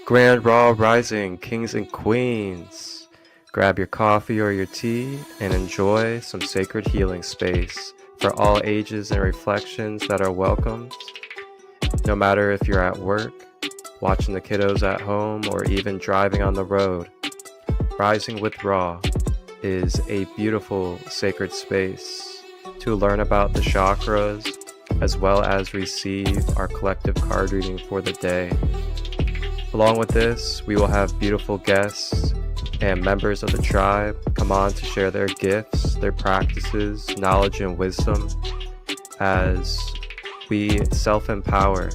Grand Raw Rising, kings and queens. Grab your coffee or your tea and enjoy some sacred healing space for all ages and reflections that are welcomed. No matter if you're at work, watching the kiddos at home, or even driving on the road, Rising with Ra is a beautiful sacred space to learn about the chakras as well as receive our collective card reading for the day. Along with this, we will have beautiful guests and members of the tribe come on to share their gifts, their practices, knowledge, and wisdom as we self-empower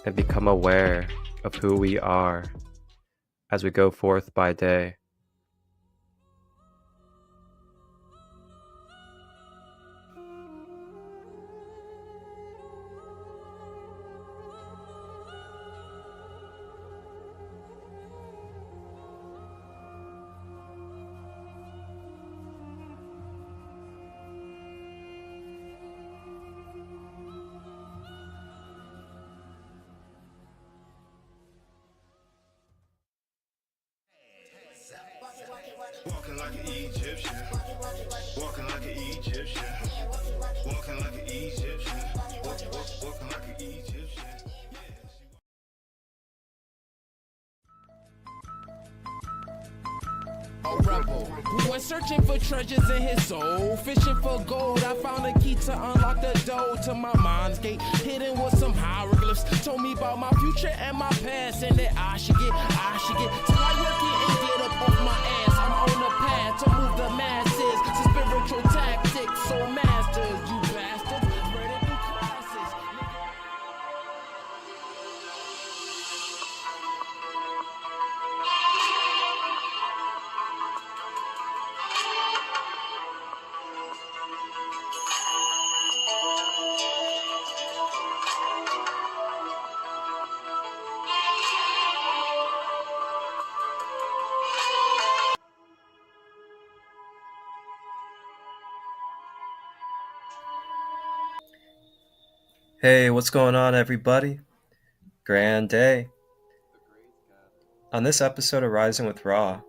and become aware of who we are as we go forth by day. Walking like an Egyptian, walking like an Egyptian, walking like an Egyptian, walking like an Egyptian. A rebel who went searching for treasures in his soul, fishing for gold. I found a key to unlock the door to my mind's gate, hidden with some hieroglyphs. Told me about my future and my past, and that I should get. Till I work it and get up off my ass. I'm on the path to move the masses. To spiritual tactics, so masters, you bastards. Murder through classes. Hey, what's going on, everybody? Grand day. On this episode of Rising with Ra,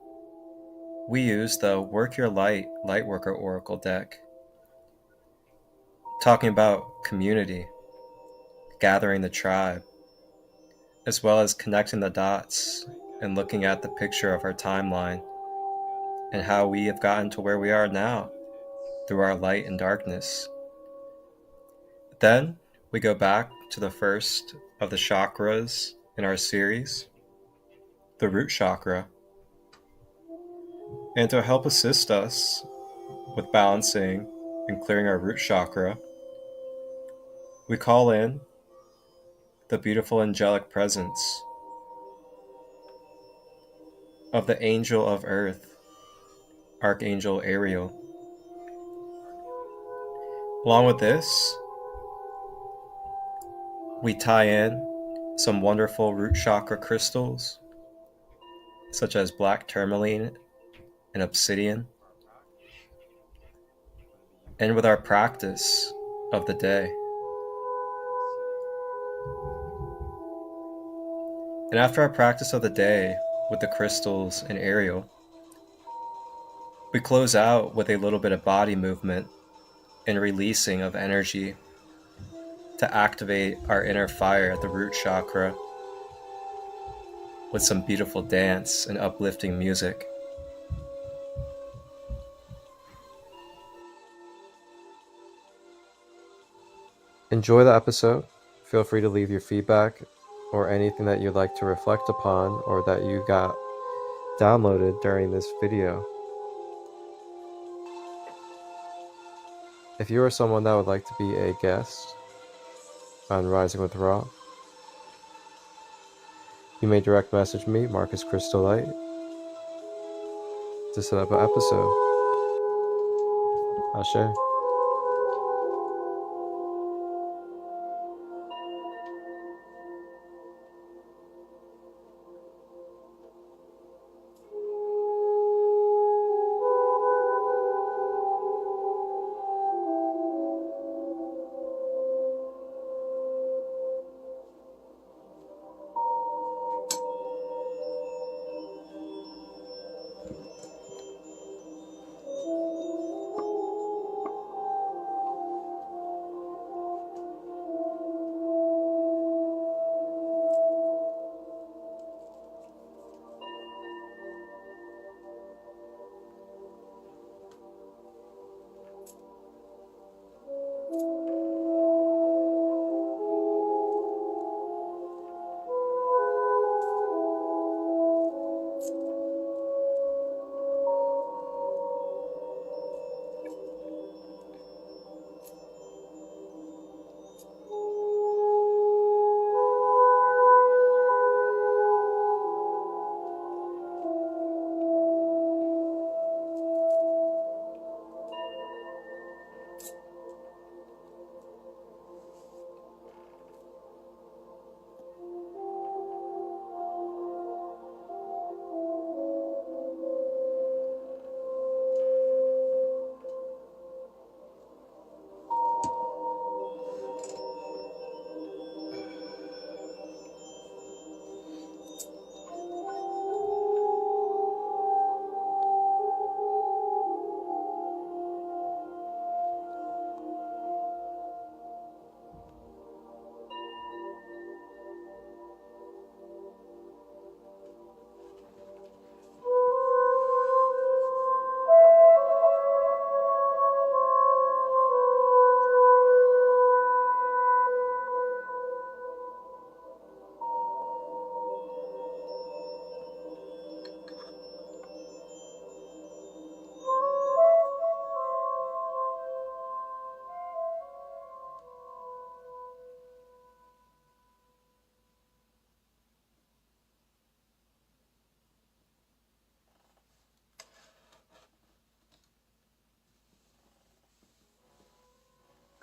we use the Work Your Light Lightworker Oracle deck, talking about community, gathering the tribe, as well as connecting the dots and looking at the picture of our timeline and how we have gotten to where we are now through our light and darkness. Then we go back to the first of the chakras in our series, the root chakra. And to help assist us with balancing and clearing our root chakra, we call in the beautiful angelic presence of the angel of earth, Archangel Ariel. Along with this, we tie in some wonderful root chakra crystals, such as black tourmaline and obsidian. And with our practice of the day. And after our practice of the day with the crystals and Ariel, we close out with a little bit of body movement and releasing of energy to activate our inner fire at the root chakra with some beautiful dance and uplifting music. Enjoy the episode. Feel free to leave your feedback or anything that you'd like to reflect upon or that you got downloaded during this video. If you are someone that would like to be a guest on Rising with Ra, you may direct message me, Marcus Christolight, to set up an episode. Ashe.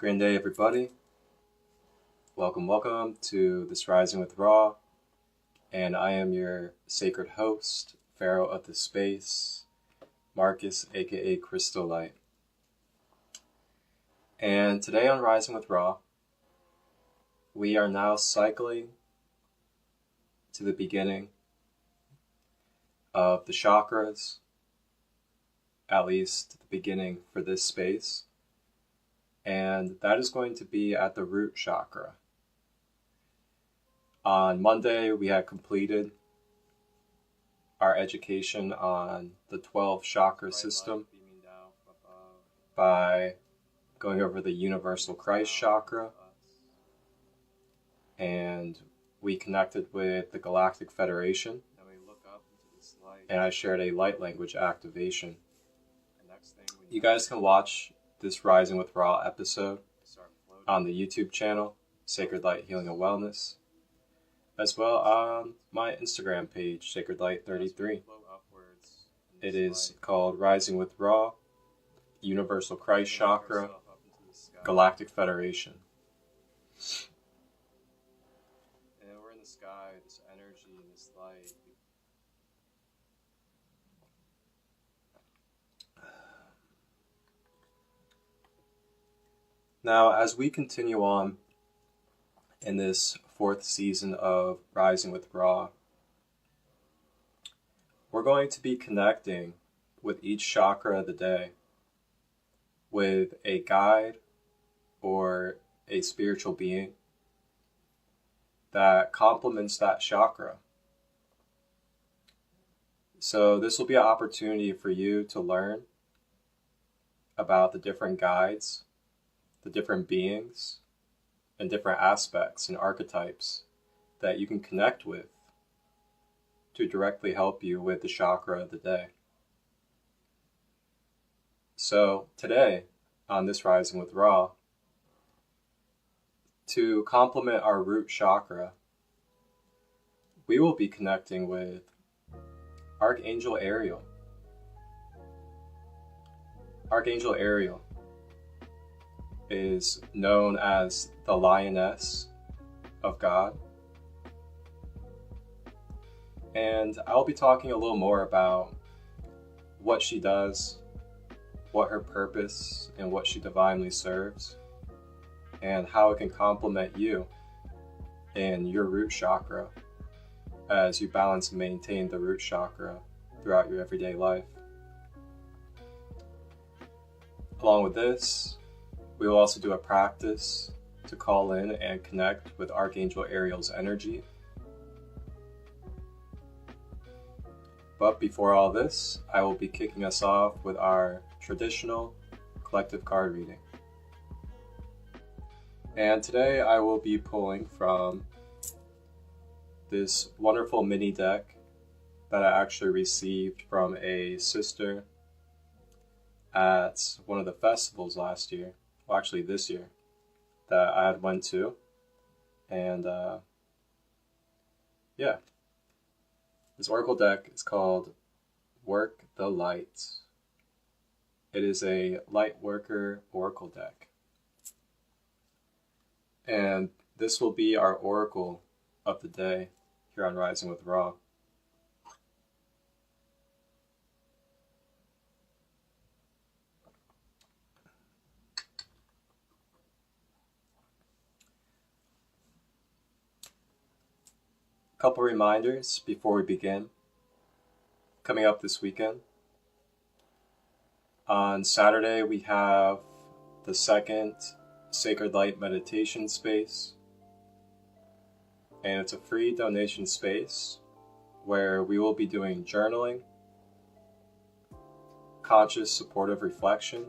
Grand day, everybody. Welcome to this Rising with Ra, and I am your sacred host, Pharaoh of the Space, Marcus, aka Christolight. And today on Rising with Ra, we are now cycling to the beginning of the chakras, at least the beginning for this space, and that is going to be at the root chakra. On Monday, we had completed our education on the 12 chakra system by going over the universal Christ chakra, and we connected with the Galactic Federation, and I shared a light language activation. You guys can watch this Rising with Ra episode on the YouTube channel, Sacred Light Healing and Wellness, as well on my Instagram page, SacredLight33. It is called Rising with Ra, Universal Christ Chakra, Galactic Federation. And we're in the sky, this energy and this light. Now, as we continue on in this 4th season of Rising with Ra, we're going to be connecting with each chakra of the day with a guide or a spiritual being that complements that chakra. So this will be an opportunity for you to learn about the different guides, the different beings, and different aspects and archetypes that you can connect with to directly help you with the chakra of the day. So today, on this Rising with Ra, to complement our root chakra, we will be connecting with Archangel Ariel. Archangel Ariel is known as the Lioness of God. And I'll be talking a little more about what she does, what her purpose, and what she divinely serves, and how it can complement you in your root chakra as you balance and maintain the root chakra throughout your everyday life. Along with this, we will also do a practice to call in and connect with Archangel Ariel's energy. But before all this, I will be kicking us off with our traditional collective card reading. And today I will be pulling from this wonderful mini deck that I actually received from a sister at one of the festivals last year. Well, actually this year, that I had went to, and yeah, this oracle deck is called Work the Light. It is a light worker oracle deck, and this will be our oracle of the day here on Rising with Ra. Couple reminders before we begin. Coming up this weekend, on Saturday we have the 2nd Sacred Light meditation space, and it's a free donation space where we will be doing journaling, conscious supportive reflection,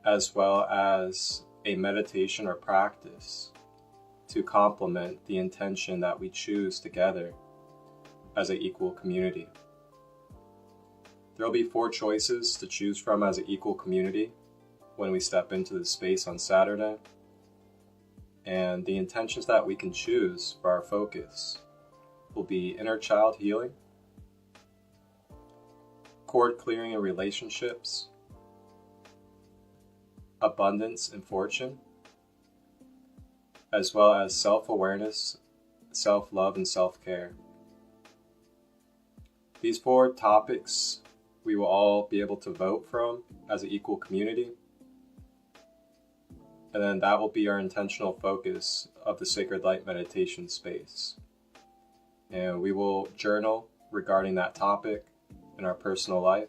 as well as a meditation or practice to complement the intention that we choose together as an equal community. There will be 4 choices to choose from as an equal community when we step into the space on Saturday, and the intentions that we can choose for our focus will be inner child healing, cord clearing in relationships, abundance, and fortune, as well as self-awareness, self-love, and self-care. These 4 topics we will all be able to vote from as an equal community. And then that will be our intentional focus of the Sacred Light meditation space. And we will journal regarding that topic in our personal life,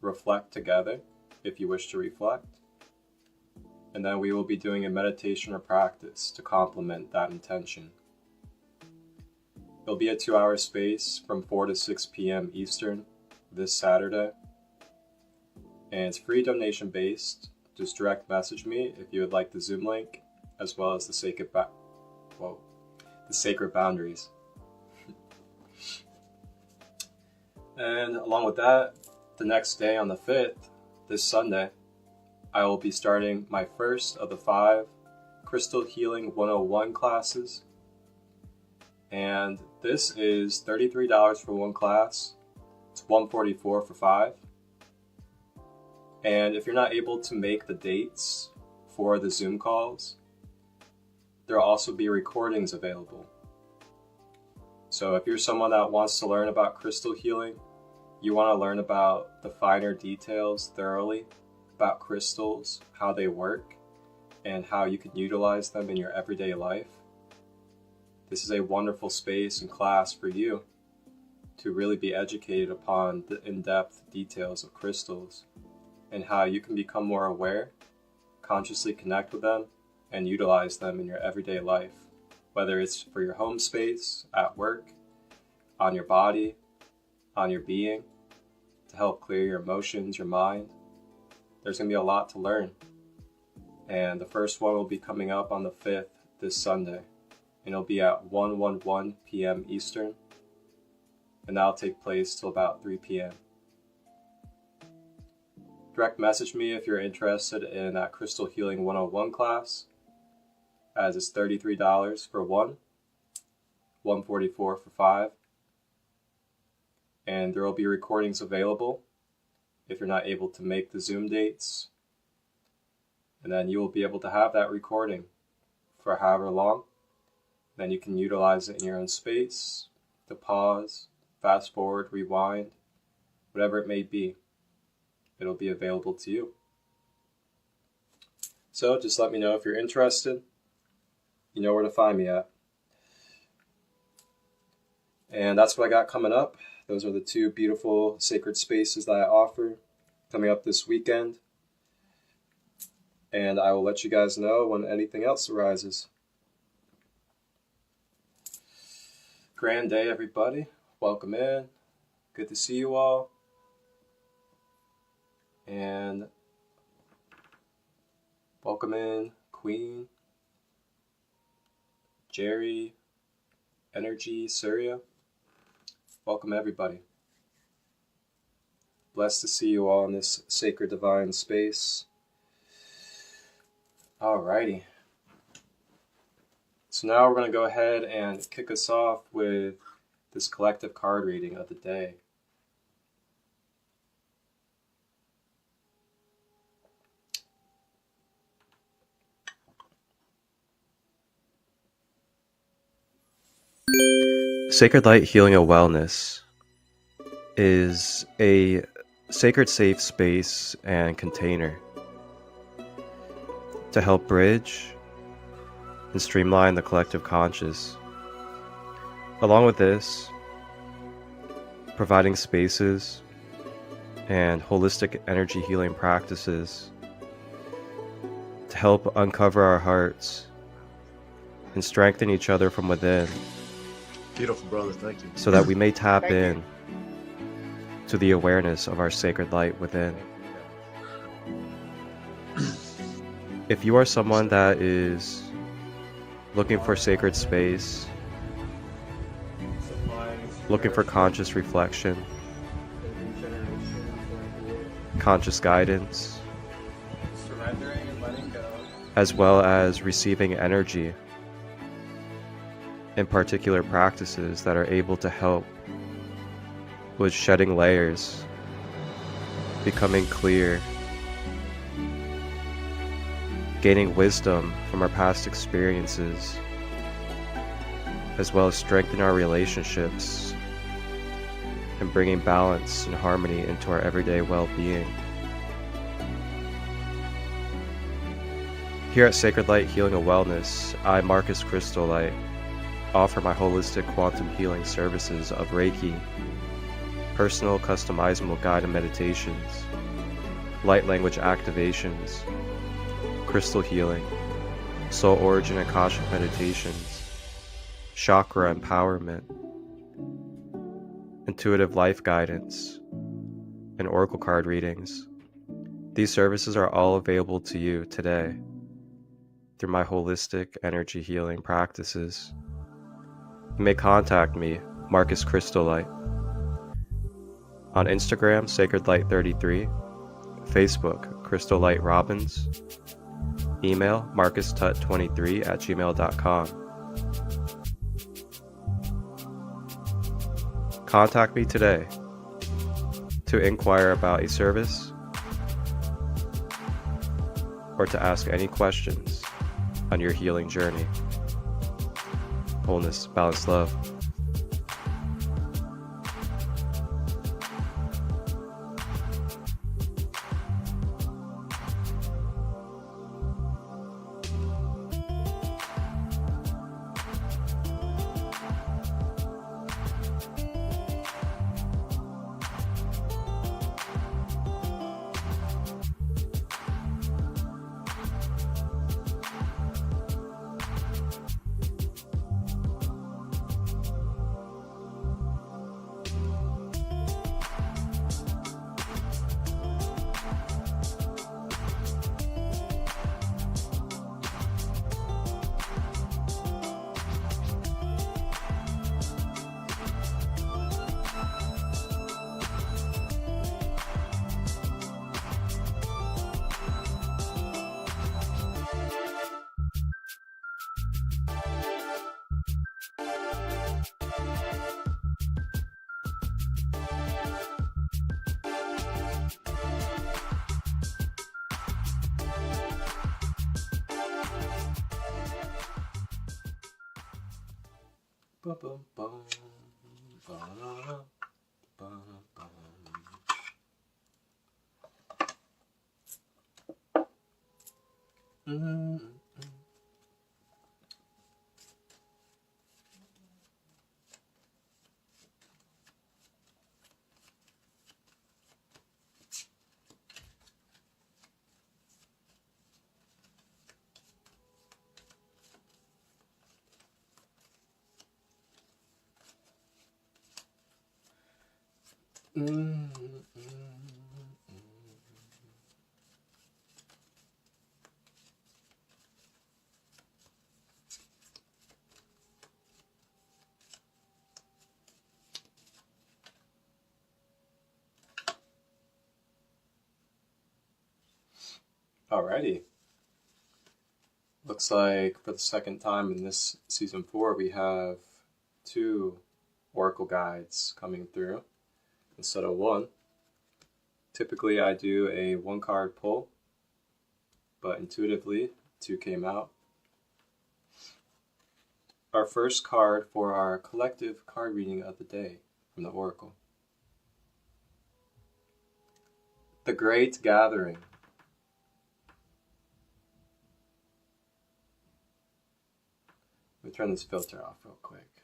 reflect together if you wish to reflect, and then we will be doing a meditation or practice to complement that intention. It'll be a 2-hour space from 4 to 6 p.m. Eastern this Saturday, and it's free donation based. Just direct message me if you would like the Zoom link, as well as the sacred boundaries. And along with that, the next day on the 5th, this Sunday, I will be starting my first of the 5 Crystal Healing 101 classes. And this is $33 for 1 class. It's $144 for 5. And if you're not able to make the dates for the Zoom calls, there will also be recordings available. So if you're someone that wants to learn about crystal healing, you want to learn about the finer details thoroughly about crystals, how they work, and how you can utilize them in your everyday life, this is a wonderful space and class for you to really be educated upon the in-depth details of crystals and how you can become more aware, consciously connect with them, and utilize them in your everyday life, whether it's for your home space, at work, on your body, on your being, to help clear your emotions, your mind. There's going to be a lot to learn. And the first one will be coming up on the 5th this Sunday. And it'll be at 1:11 p.m. Eastern. And that'll take place till about 3 p.m. Direct message me if you're interested in that Crystal Healing 101 class, as it's $33 for 1, $144 for 5. And there will be recordings available if you're not able to make the Zoom dates. And then you will be able to have that recording for however long. Then you can utilize it in your own space to pause, fast forward, rewind, whatever it may be. It'll be available to you. So just let me know if you're interested. You know where to find me at. And that's what I got coming up. Those are the 2 beautiful sacred spaces that I offer coming up this weekend. And I will let you guys know when anything else arises. Grand day, everybody. Welcome in. Good to see you all. And welcome in, Queen, Jerry, Energy, Surya. Welcome, everybody. Blessed to see you all in this sacred divine space. Alrighty. So now we're going to go ahead and kick us off with this collective card reading of the day. Sacred Light Healing and Wellness is a sacred safe space and container to help bridge and streamline the collective conscious. Along with this, providing spaces and holistic energy healing practices to help uncover our hearts and strengthen each other from within. Beautiful, brother. Thank you. So that we may tap in to the awareness of our sacred light within. If you are someone that is looking for sacred space, looking for conscious reflection, conscious guidance, as well as receiving energy in particular practices that are able to help with shedding layers, becoming clear, gaining wisdom from our past experiences, as well as strengthen our relationships and bringing balance and harmony into our everyday well-being. Here at Sacred Light Healing and Wellness, I, Marcus Christolight, offer my holistic quantum healing services of Reiki, personal customizable guided meditations, light language activations, crystal healing, soul origin and Cashapp meditations, chakra empowerment, intuitive life guidance, and oracle card readings. These services are all available to you today through my holistic energy healing practices. You may contact me, Marcus Christolight, on Instagram, SacredLight33, Facebook, Christolight Robbins, email marcustut23@gmail.com. Contact me today to inquire about a service or to ask any questions on your healing journey. Wholeness, balance, love. Alrighty. Looks like for the second time in this season 4, we have 2 oracle guides coming through instead of 1. Typically I do a 1 card pull, but intuitively 2 came out. Our first card for our collective card reading of the day from the oracle. The Great Gathering. Let me turn this filter off real quick.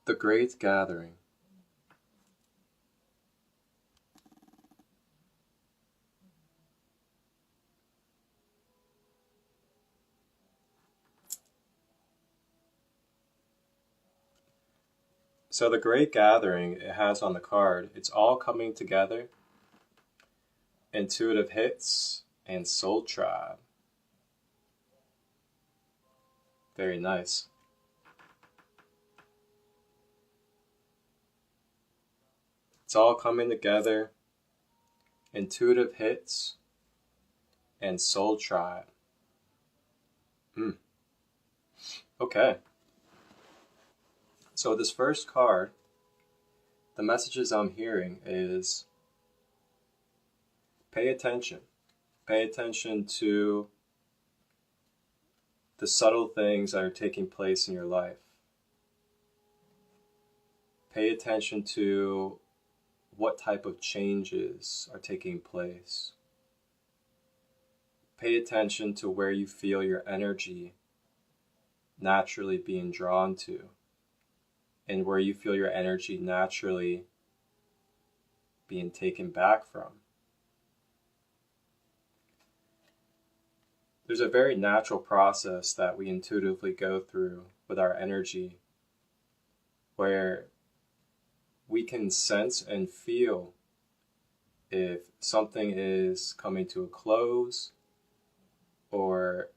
The Great Gathering. So the Great Gathering, it has on the card, it's all coming together, intuitive hits, and soul tribe. Very nice. It's all coming together, intuitive hits, and soul tribe. Okay. So this first card, the messages I'm hearing is pay attention. Pay attention to the subtle things that are taking place in your life. Pay attention to what type of changes are taking place. Pay attention to where you feel your energy naturally being drawn to, and where you feel your energy naturally being taken back from. There's a very natural process that we intuitively go through with our energy where we can sense and feel if something is coming to a close or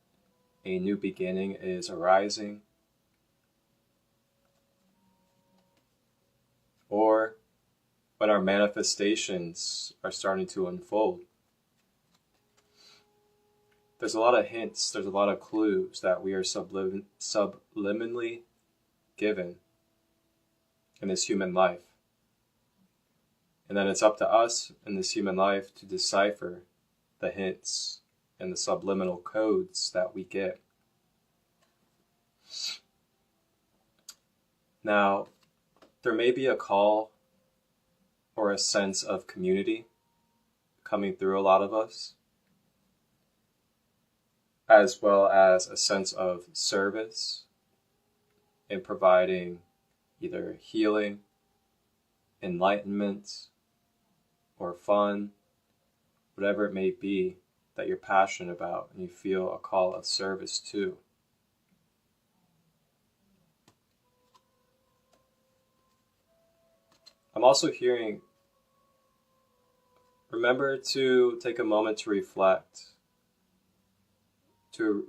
a new beginning is arising, or when our manifestations are starting to unfold. There's a lot of hints, there's a lot of clues that we are subliminally given in this human life. And then it's up to us in this human life to decipher the hints and the subliminal codes that we get. Now, there may be a call or a sense of community coming through a lot of us, as well as a sense of service in providing either healing, enlightenment, or fun, whatever it may be that you're passionate about and you feel a call of service to. I'm also hearing, remember to take a moment to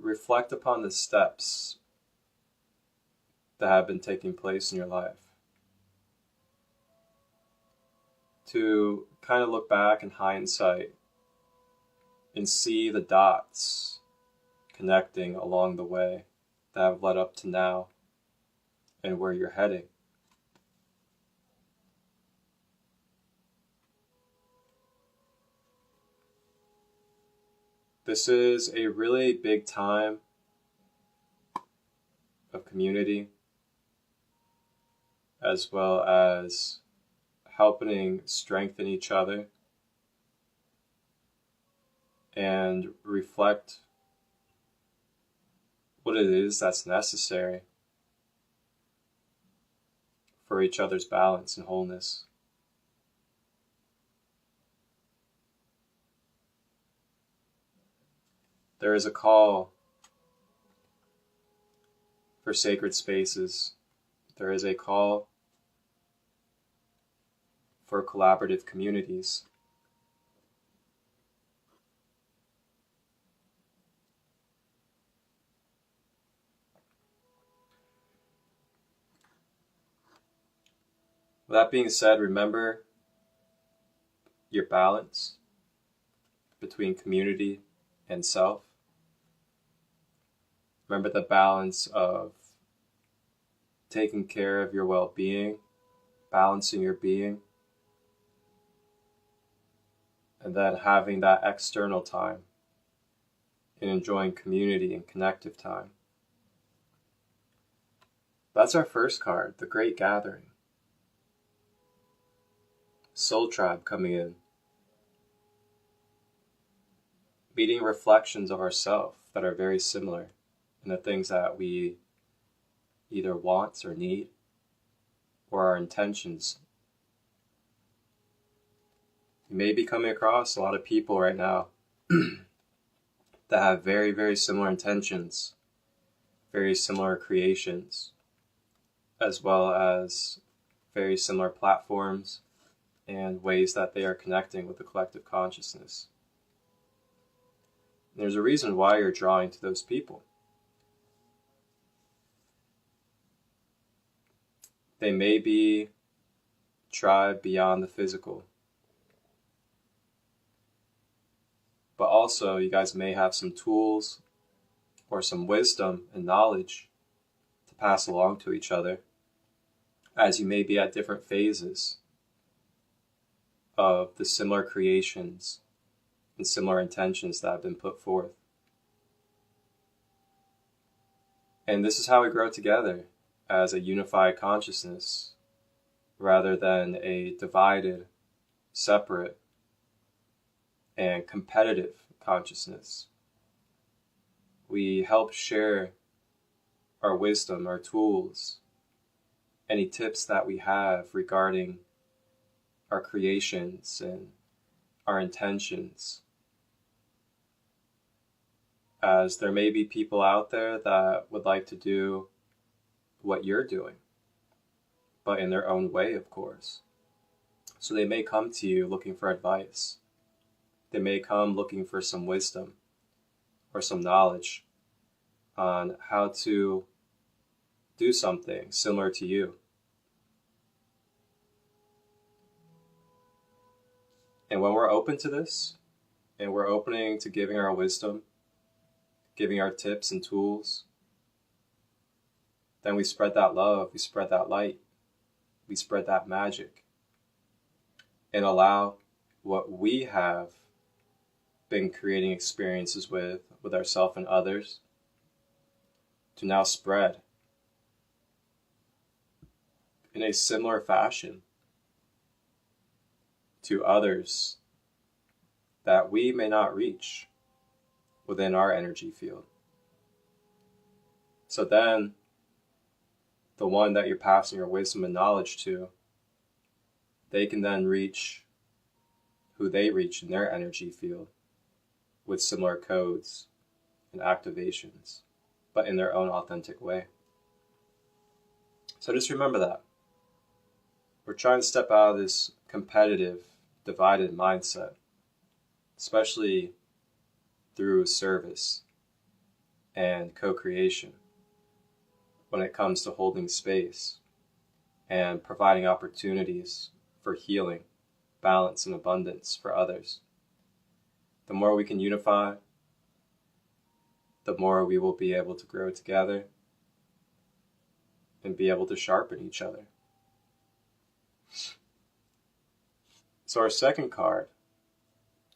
reflect upon the steps that have been taking place in your life. To kind of look back in hindsight and see the dots connecting along the way that have led up to now and where you're heading. This is a really big time of community, as well as helping strengthen each other and reflect what it is that's necessary for each other's balance and wholeness. There is a call for sacred spaces. There is a call for collaborative communities. With that being said, remember your balance between community and self. Remember the balance of taking care of your well-being, balancing your being, and then having that external time and enjoying community and connective time. That's our first card, the Great Gathering. Soul Tribe coming in. Meeting reflections of ourselves that are very similar in the things that we either want or need, or our intentions. You may be coming across a lot of people right now that have very, very similar intentions, very similar creations, as well as very similar platforms and ways that they are connecting with the collective consciousness. And there's a reason why you're drawing to those people. They may be tribe beyond the physical, but also you guys may have some tools or some wisdom and knowledge to pass along to each other, as you may be at different phases of the similar creations and similar intentions that have been put forth. And this is how we grow together as a unified consciousness, rather than a divided, separate, and competitive consciousness. We help share our wisdom, our tools, any tips that we have regarding our creations and our intentions. As there may be people out there that would like to do what you're doing, but in their own way, of course. So they may come to you looking for advice. They may come looking for some wisdom or some knowledge on how to do something similar to you. And when we're open to this, and we're opening to giving our wisdom, giving our tips and tools, then we spread that love, we spread that light, we spread that magic, and allow what we have been creating experiences with ourselves and others to now spread in a similar fashion to others that we may not reach within our energy field. So then, the one that you're passing your wisdom and knowledge to, they can then reach who they reach in their energy field with similar codes and activations, but in their own authentic way. So just remember that. We're trying to step out of this competitive, divided mindset, especially through service and co-creation when it comes to holding space and providing opportunities for healing, balance, and abundance for others. The more we can unify, the more we will be able to grow together and be able to sharpen each other. So our second card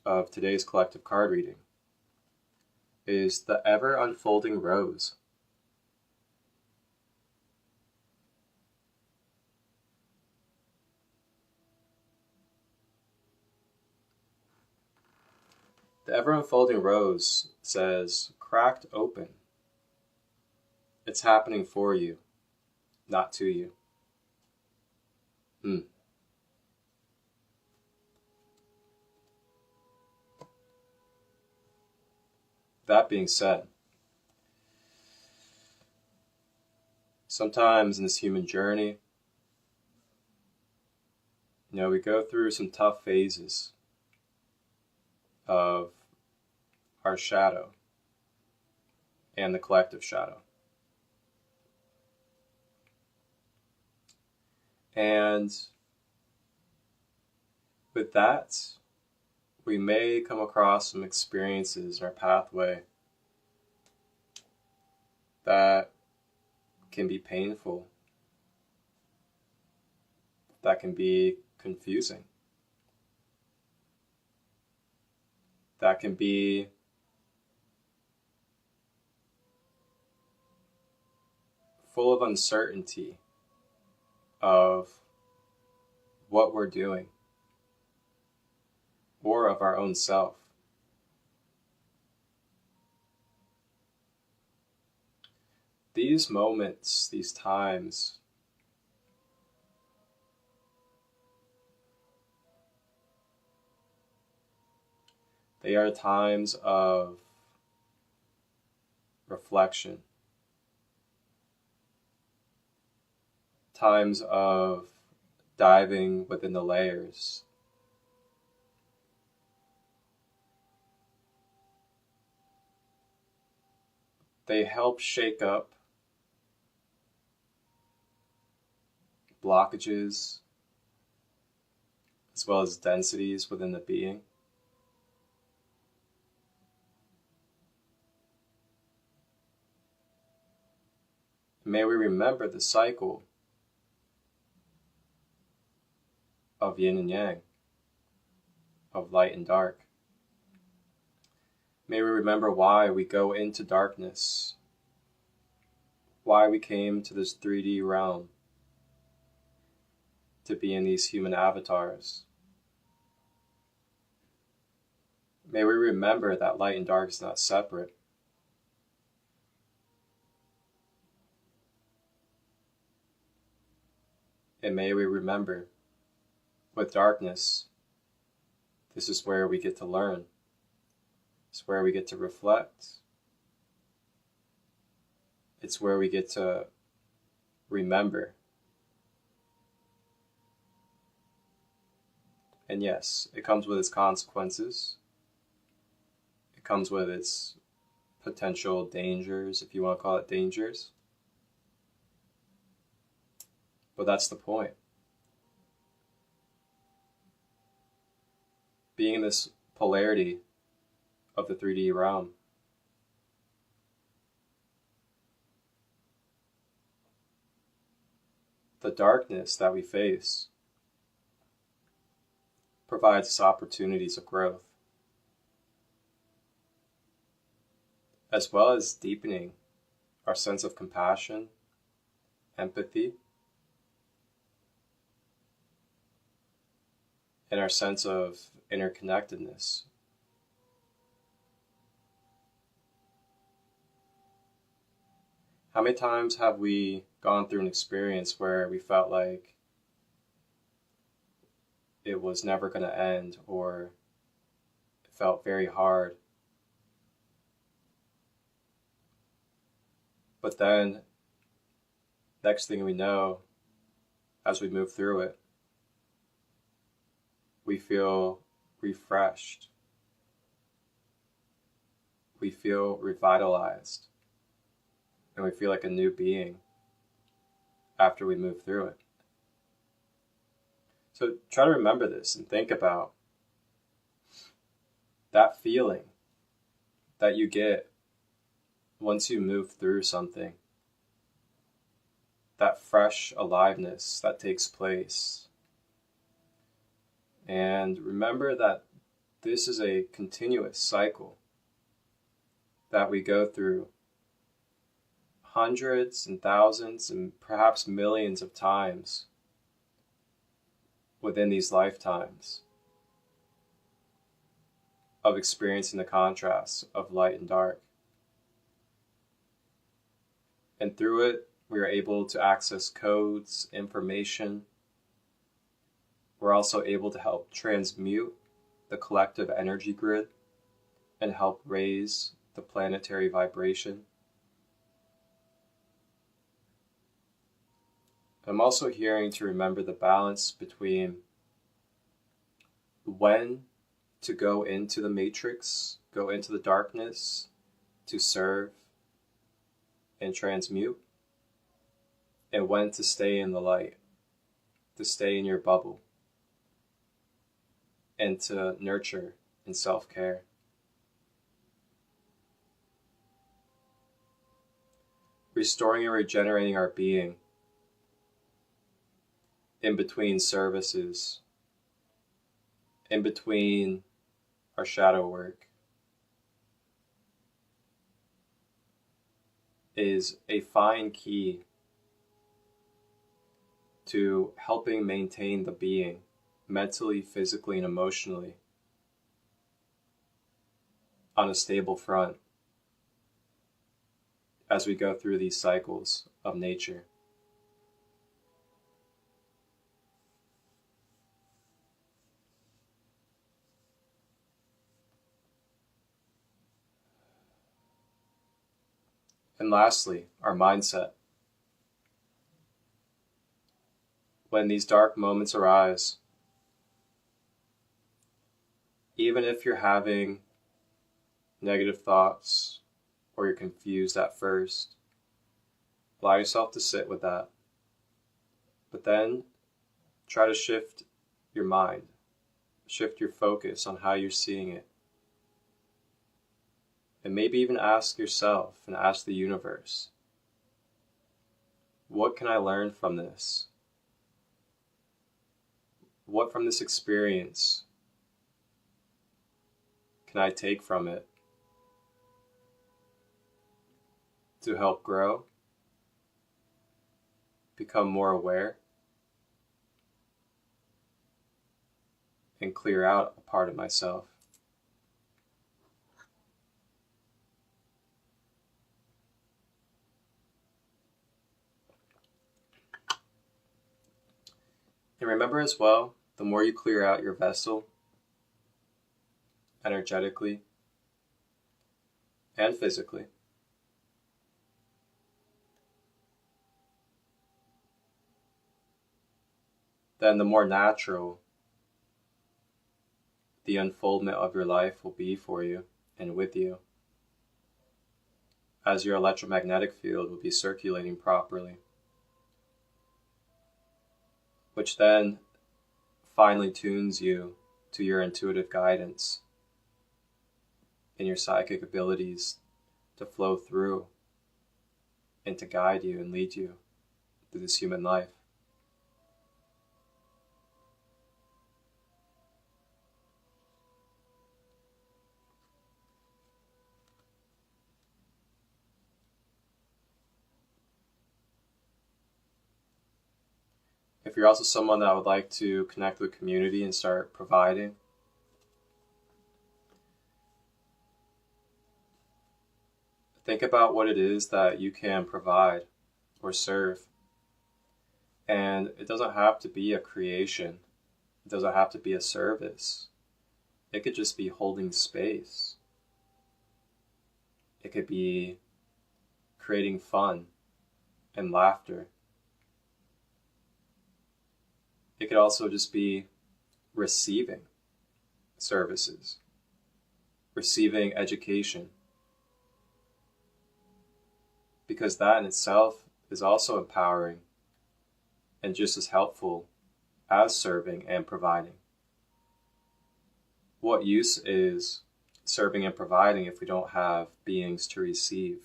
of today's collective card reading is the Ever Unfolding Rose. The Ever Unfolding Rose says, cracked open. It's happening for you, not to you. That being said, sometimes in this human journey, we go through some tough phases of our shadow and the collective shadow. And with that, we may come across some experiences in our pathway that can be painful, that can be confusing, that can be full of uncertainty of what we're doing or of our own self. These moments, these times, they are times of reflection, times of diving within the layers, they help shake up blockages as well as densities within the being. May we remember the cycle of yin and yang, of light and dark. May we remember why we go into darkness, why we came to this 3D realm to be in these human avatars. May we remember that light and dark is not separate. And may we remember, with darkness, this is where we get to learn. It's where we get to reflect. It's where we get to remember. And yes, it comes with its consequences. It comes with its potential dangers, if you want to call it dangers. But that's the point. Being in this polarity of the 3D realm, the darkness that we face provides us opportunities of growth, as well as deepening our sense of compassion, empathy, and our sense of interconnectedness. How many times have we gone through an experience where we felt like it was never going to end, or it felt very hard? But then, next thing we know, as we move through it, we feel refreshed. We feel revitalized. And we feel like a new being after we move through it. So try to remember this and think about that feeling that you get once you move through something. That fresh aliveness that takes place. And remember that this is a continuous cycle that we go through hundreds and thousands and perhaps millions of times within these lifetimes of experiencing the contrast of light and dark. And through it, we are able to access codes, information. We're also able to help transmute the collective energy grid and help raise the planetary vibration. I'm also hearing to remember the balance between when to go into the matrix, go into the darkness to serve and transmute, and when to stay in the light, to stay in your bubble, and to nurture and self-care. Restoring and regenerating our being in between services, in between our shadow work, is a fine key to helping maintain the being mentally, physically, and emotionally on a stable front as we go through these cycles of nature. And lastly, our mindset. When these dark moments arise, even if you're having negative thoughts or you're confused at first, allow yourself to sit with that. But then try to shift your mind, shift your focus on how you're seeing it. And maybe even ask yourself and ask the universe, What can I learn from this? What from this experience can I take from it to help grow, become more aware, and clear out a part of myself? And remember as well, the more you clear out your vessel, energetically and physically, then the more natural the unfoldment of your life will be for you and with you, as your electromagnetic field will be circulating properly, which then finally tunes you to your intuitive guidance and your psychic abilities to flow through and to guide you and lead you through this human life. If you're also someone that would like to connect with community and start providing, think about what it is that you can provide or serve. And it doesn't have to be a creation. It doesn't have to be a service. It could just be holding space. It could be creating fun and laughter. It could also just be receiving services, receiving education, because that in itself is also empowering and just as helpful as serving and providing. What use is serving and providing if we don't have beings to receive?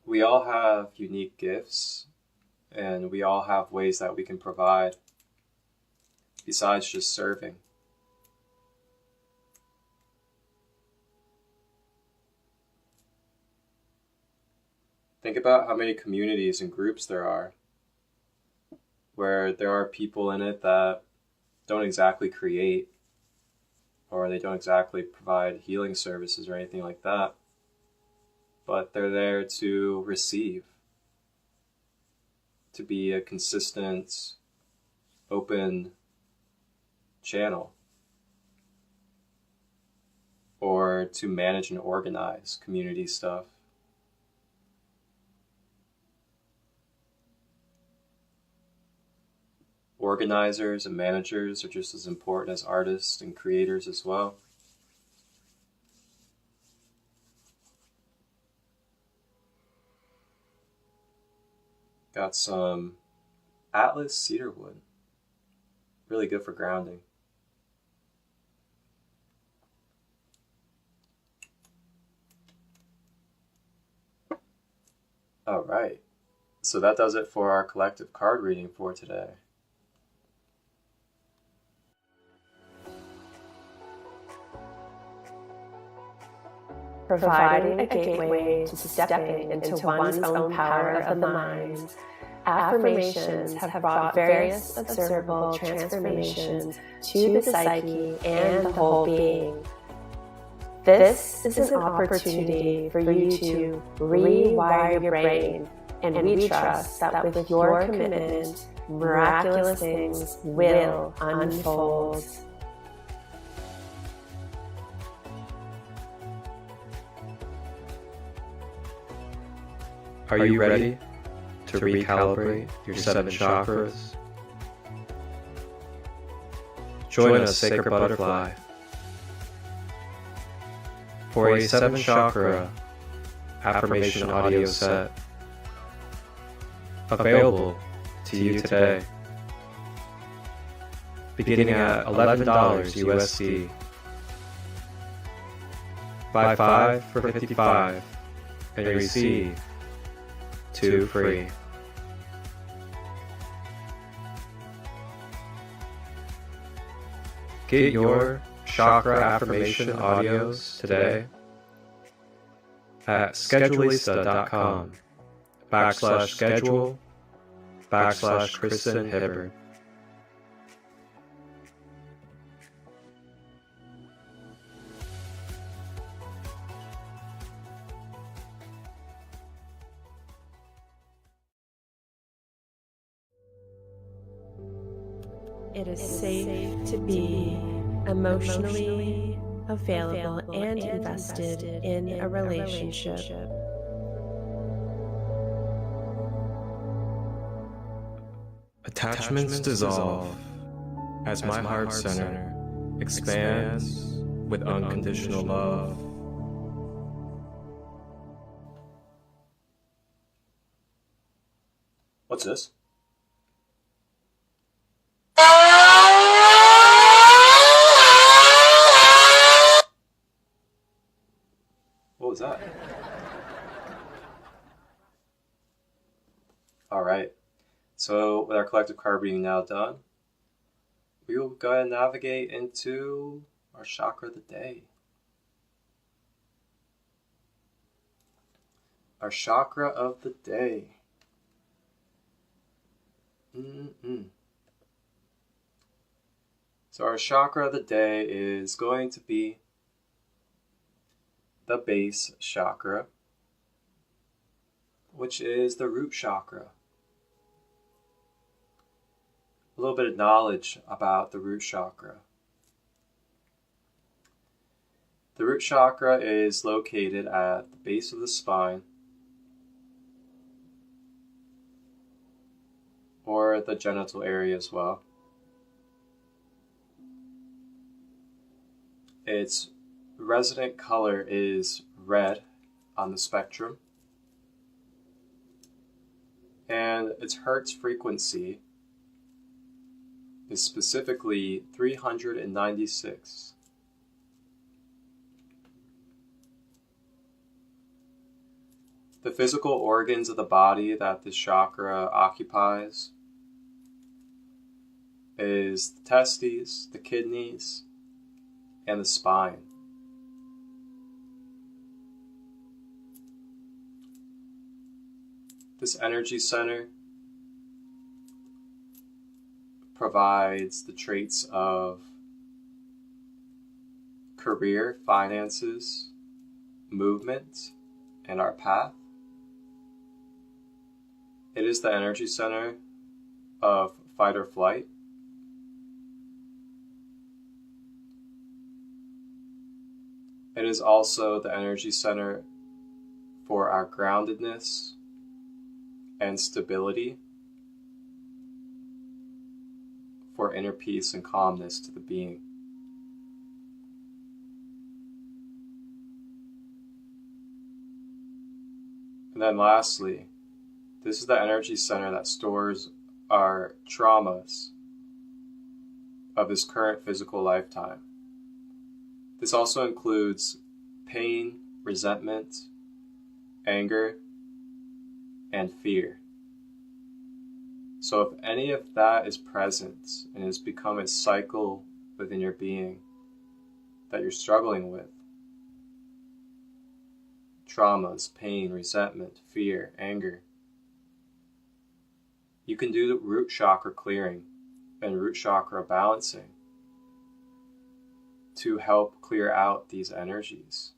We all have unique gifts, and we all have ways that we can provide besides just serving. Think about how many communities and groups there are where there are people in it that don't exactly create, or they don't exactly provide healing services or anything like that, but they're there to receive, to be a consistent, open channel, or to manage and organize community stuff. Organizers and managers are just as important as artists and creators as well. Got some Atlas cedarwood. Really good for grounding. All right. So that does it for our collective card reading for today. Providing a gateway to stepping into one's own power of the mind. Affirmations have brought various observable transformations to the psyche and the whole being. This is an opportunity for you to rewire your brain, and we trust that with your commitment, miraculous things will unfold. Are you ready to recalibrate your 7 chakras? Join us, Sacred Butterfly, for a 7 chakra affirmation audio set available to you today. beginning at $11 USD. Buy 5 for $55 and receive 2 free. Get your chakra affirmation audios today at schedulista.com/schedule/Kristen Hibbard. It is safe to be emotionally available and invested in a relationship. Attachments dissolve as my heart center expands with unconditional love. What's this? What was that? Alright, so with our collective card reading now done, we will go ahead and navigate into our chakra of the day. Our chakra of the day. So our chakra of the day is going to be the base chakra, which is the root chakra. A little bit of knowledge about the root chakra. The root chakra is located at the base of the spine, or the genital area as well. Its resident color is red on the spectrum, and its Hertz frequency is specifically 396. The physical organs of the body that this chakra occupies is the testes, the kidneys, and the spine. This energy center provides the traits of career, finances, movement, and our path. It is the energy center of fight or flight. It is also the energy center for our groundedness and stability, for inner peace and calmness to the being. And then lastly, this is the energy center that stores our traumas of this current physical lifetime. This also includes pain, resentment, anger, and fear. So if any of that is present and has become a cycle within your being that you're struggling with, traumas, pain, resentment, fear, anger, you can do the root chakra clearing and root chakra balancing to help clear out these energies.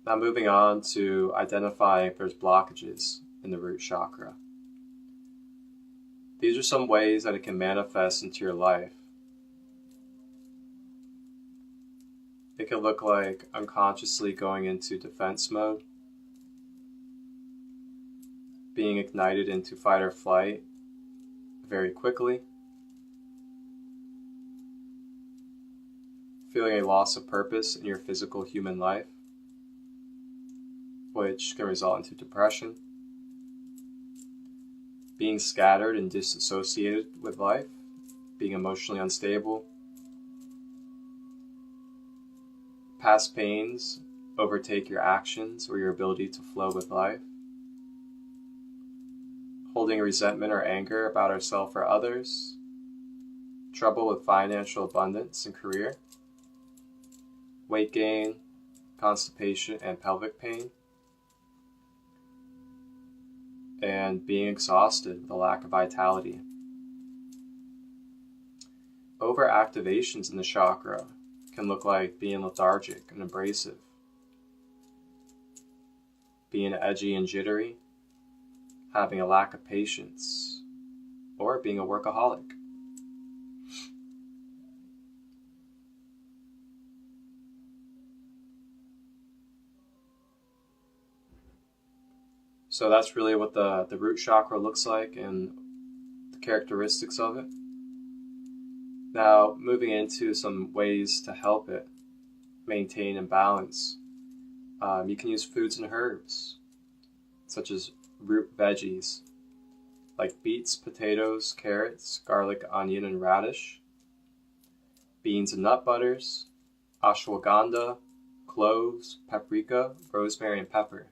Now moving on to identifying if there's blockages in the root chakra. These are some ways that it can manifest into your life. It can look like unconsciously going into defense mode, being ignited into fight or flight very quickly, feeling a loss of purpose in your physical human life, which can result into depression, being scattered and disassociated with life, being emotionally unstable, past pains overtake your actions or your ability to flow with life, holding resentment or anger about ourselves or others, trouble with financial abundance and career, weight gain, constipation and pelvic pain, and being exhausted with a lack of vitality. Overactivations in the chakra can look like being lethargic and abrasive, being edgy and jittery, having a lack of patience, or being a workaholic. So that's really what the root chakra looks like and the characteristics of it. Now, moving into some ways to help it maintain and balance. You can use foods and herbs, such as root veggies, like beets, potatoes, carrots, garlic, onion, and radish, beans and nut butters, ashwagandha, cloves, paprika, rosemary, and pepper.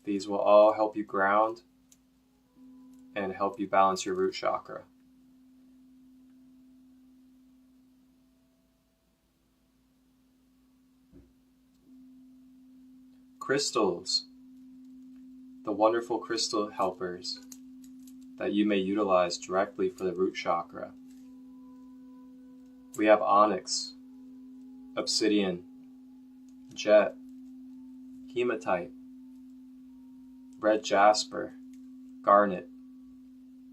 These will all help you ground and help you balance your root chakra. Crystals, the wonderful crystal helpers that you may utilize directly for the root chakra. We have onyx, obsidian, jet, hematite, red jasper, garnet,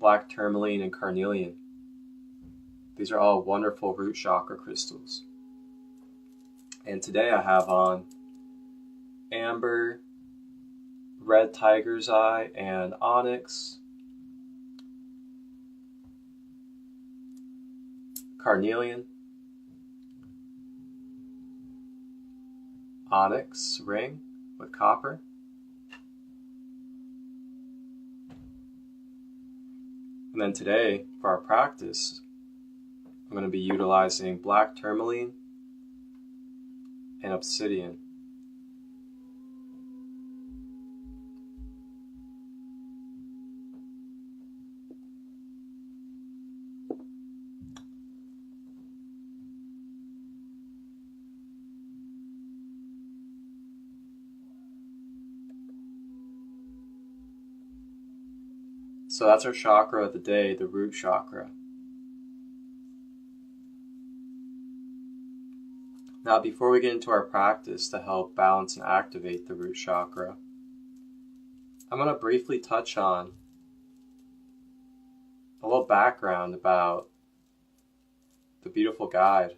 black tourmaline, and carnelian. These are all wonderful root chakra crystals. And today I have on amber, red tiger's eye, and onyx, carnelian, onyx ring with copper, and then today for our practice I'm going to be utilizing black tourmaline and obsidian. So that's our chakra of the day, the root chakra. Now, before we get into our practice to help balance and activate the root chakra, I'm going to briefly touch on a little background about the beautiful guide,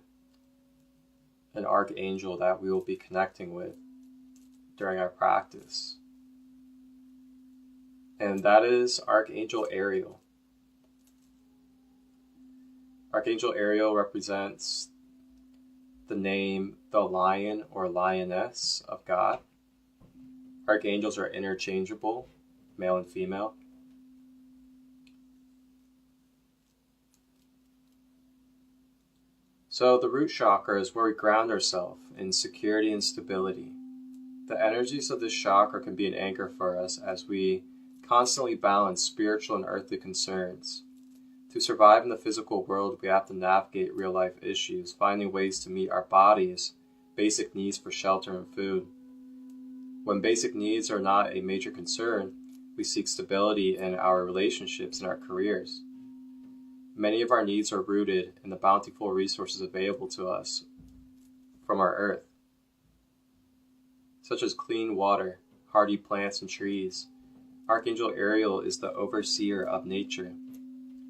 an archangel that we will be connecting with during our practice. And that is Archangel Ariel. Archangel Ariel represents the name the lion or lioness of God. Archangels are interchangeable, male and female. So the root chakra is where we ground ourselves in security and stability. The energies of this chakra can be an anchor for us as we constantly balance spiritual and earthly concerns. To survive in the physical world, we have to navigate real-life issues, finding ways to meet our body's basic needs for shelter and food. When basic needs are not a major concern, we seek stability in our relationships and our careers. Many of our needs are rooted in the bountiful resources available to us from our earth, such as clean water, hardy plants and trees. Archangel Ariel is the overseer of nature.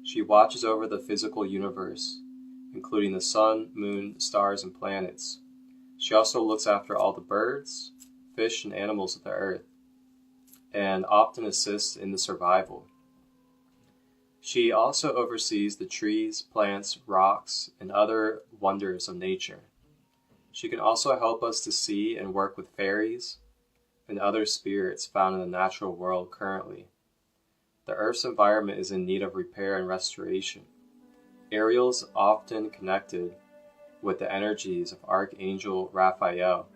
She watches over the physical universe, including the sun, moon, stars, and planets. She also looks after all the birds, fish, and animals of the earth, and often assists in the survival. She also oversees the trees, plants, rocks, and other wonders of nature. She can also help us to see and work with fairies, and other spirits found in the natural world currently. The Earth's environment is in need of repair and restoration. Ariel's often connected with the energies of Archangel Raphael.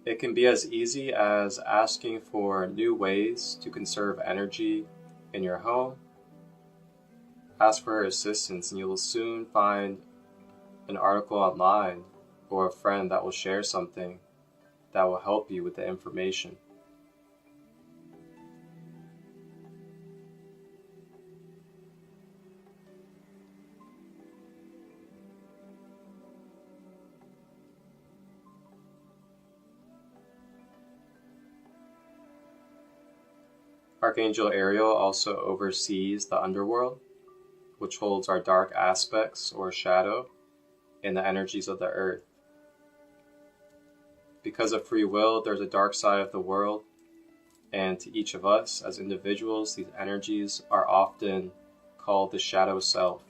It can be as easy as asking for new ways to conserve energy in your home. Ask for her assistance and you will soon find an article online or a friend that will share something that will help you with the information. Archangel Ariel also oversees the underworld, which holds our dark aspects or shadow and the energies of the earth. Because of free will, there's a dark side of the world, and to each of us as individuals, these energies are often called the shadow self.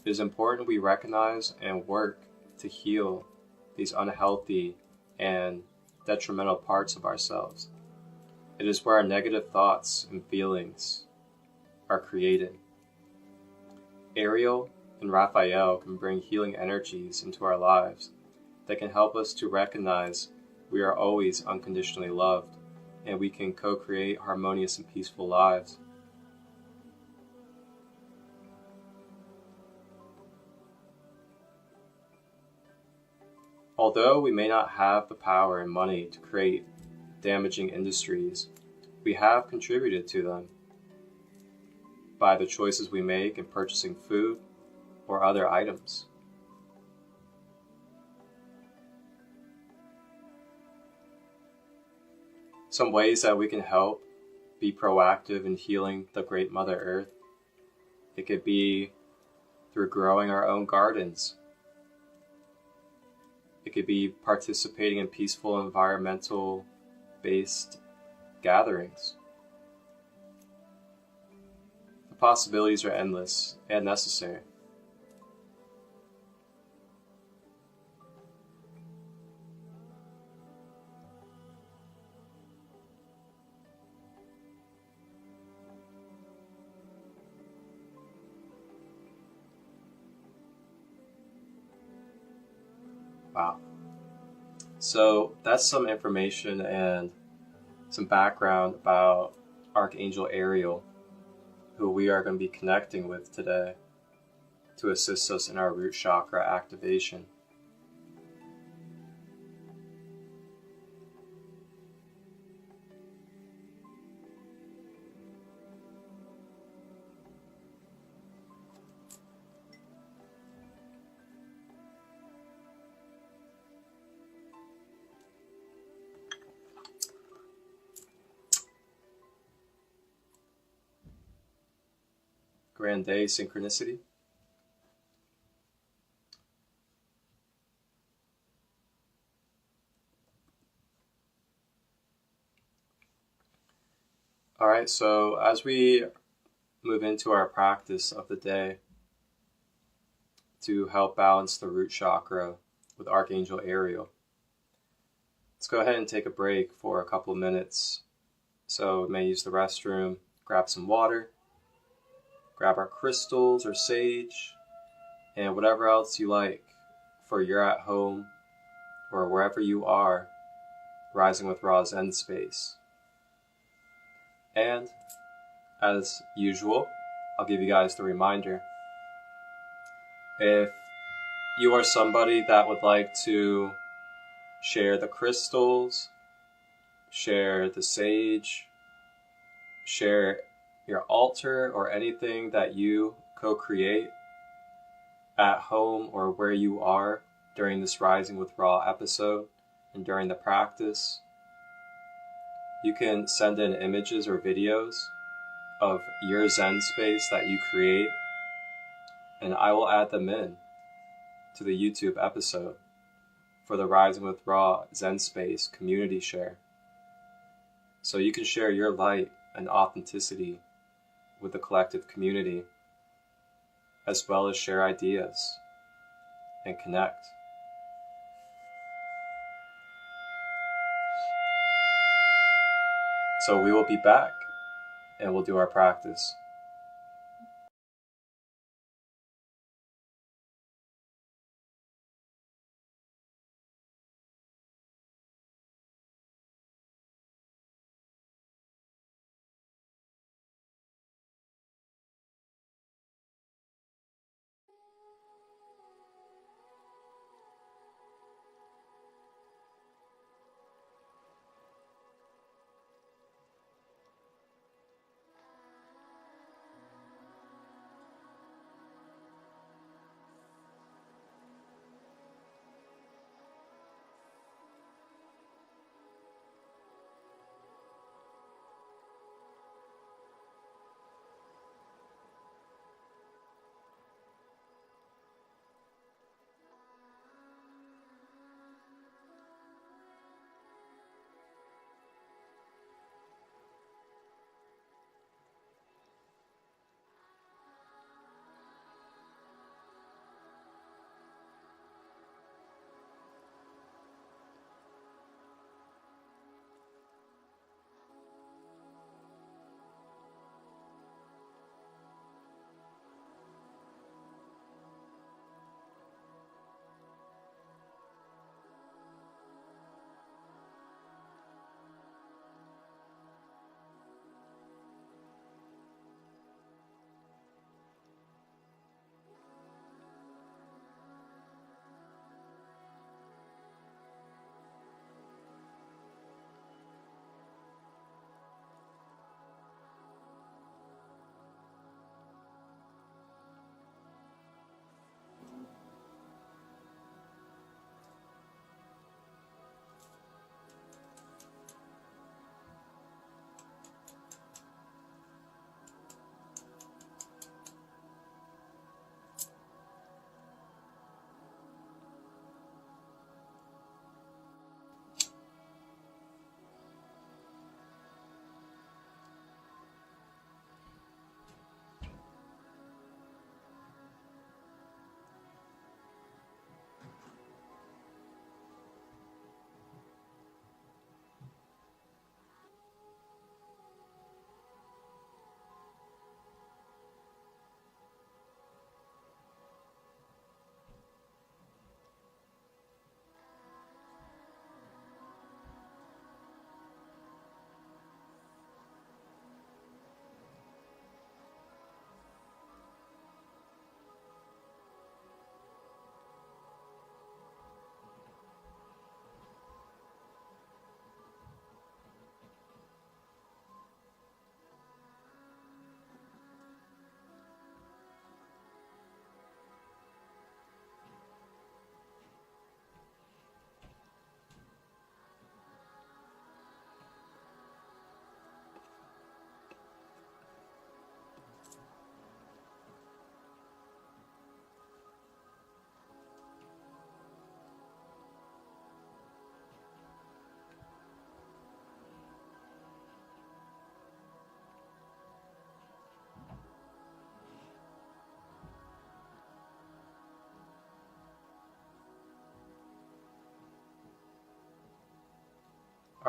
It is important we recognize and work to heal these unhealthy and detrimental parts of ourselves. It is where our negative thoughts and feelings are created. Ariel and Raphael can bring healing energies into our lives that can help us to recognize we are always unconditionally loved and we can co-create harmonious and peaceful lives. Although we may not have the power and money to create damaging industries, we have contributed to them by the choices we make in purchasing food or other items. Some ways that we can help be proactive in healing the Great Mother Earth. It could be through growing our own gardens. It could be participating in peaceful environmental-based gatherings. The possibilities are endless and necessary. Wow. So that's some information and some background about Archangel Ariel, who we are going to be connecting with today to assist us in our root chakra activation. Grand Day Synchronicity. All right, so as we move into our practice of the day to help balance the root chakra with Archangel Ariel, let's go ahead and take a break for a couple of minutes. So we may use the restroom, grab some water, grab our crystals or sage, and whatever else you like for your at home or wherever you are, Rising with Ra Zen space. And as usual, I'll give you guys the reminder. If you are somebody that would like to share the crystals, share the sage, share your altar or anything that you co-create at home or where you are during this Rising with Ra episode and during the practice, you can send in images or videos of your Zen space that you create, and I will add them in to the YouTube episode for the Rising with Ra Zen Space community share. So you can share your light and authenticity with the collective community, as well as share ideas and connect. So we will be back and we'll do our practice.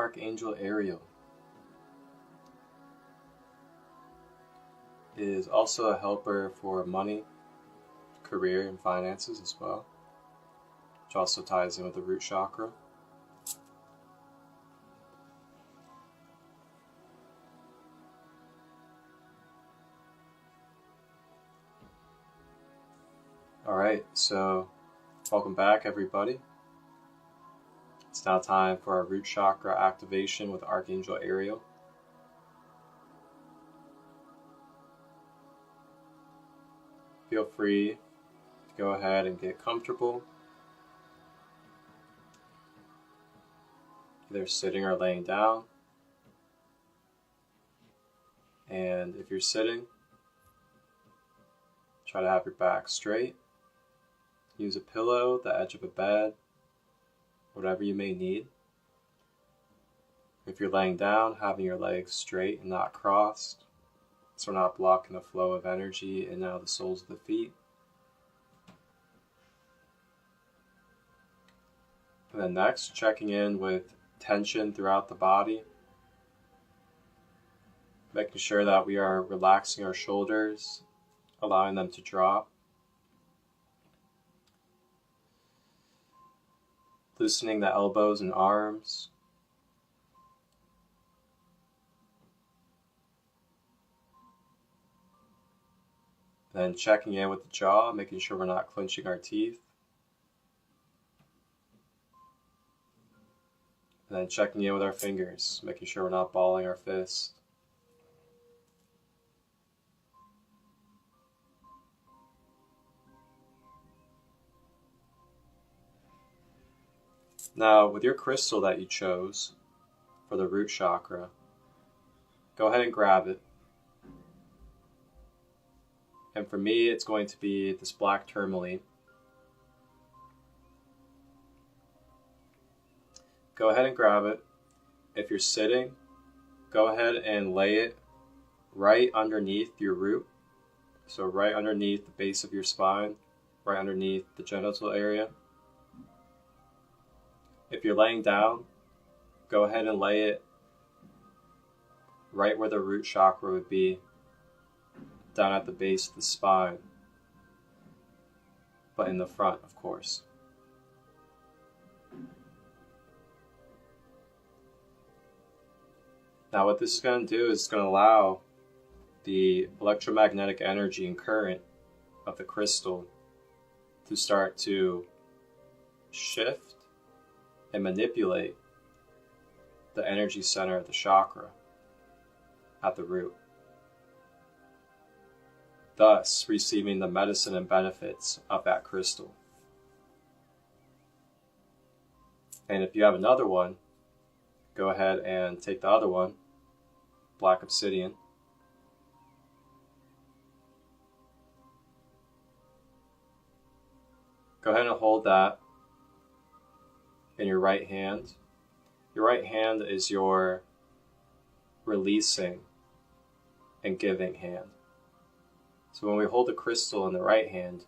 Archangel Ariel is also a helper for money, career, and finances as well, which also ties in with the root chakra. Alright, so welcome back everybody. It's now time for our root chakra activation with Archangel Ariel. Feel free to go ahead and get comfortable, either sitting or laying down. And if you're sitting, try to have your back straight. Use a pillow, the edge of a bed, whatever you may need. If you're laying down, having your legs straight and not crossed, so we're not blocking the flow of energy in and out of the soles of the feet. And then next, checking in with tension throughout the body, making sure that we are relaxing our shoulders, allowing them to drop, loosening the elbows and arms, then checking in with the jaw, making sure we're not clenching our teeth. And then checking in with our fingers, making sure we're not balling our fists. Now, with your crystal that you chose for the root chakra, go ahead and grab it. And for me, it's going to be this black tourmaline. Go ahead and grab it. If you're sitting, go ahead and lay it right underneath your root. So right underneath the base of your spine, right underneath the genital area. If you're laying down, go ahead and lay it right where the root chakra would be, down at the base of the spine, but in the front, of course. Now what this is going to do is it's going to allow the electromagnetic energy and current of the crystal to start to shift and manipulate the energy center of the chakra at the root, thus receiving the medicine and benefits of that crystal. And if you have another one, go ahead and take the other one, black obsidian. Go ahead and hold that in your right hand. Your right hand is your releasing and giving hand. So when we hold the crystal in the right hand,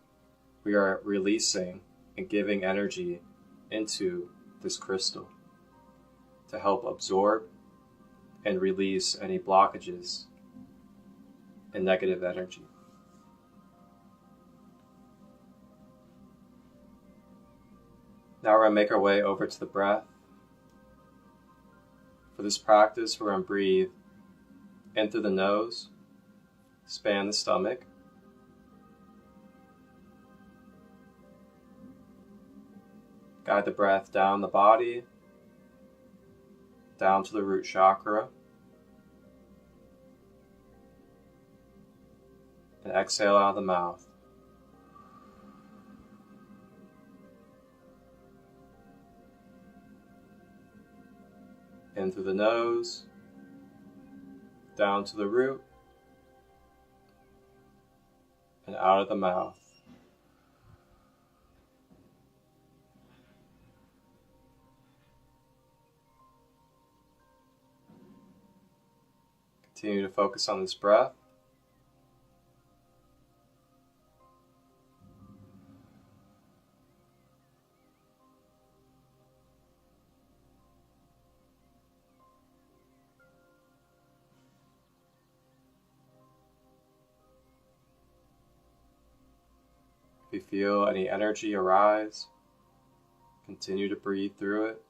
we are releasing and giving energy into this crystal to help absorb and release any blockages and negative energy. Now we're going to make our way over to the breath. For this practice, we're going to breathe in through the nose, span the stomach, guide the breath down the body, down to the root chakra, and exhale out of the mouth. In through the nose, down to the root, and out of the mouth. Continue to focus on this breath. If you feel any energy arise, continue to breathe through it,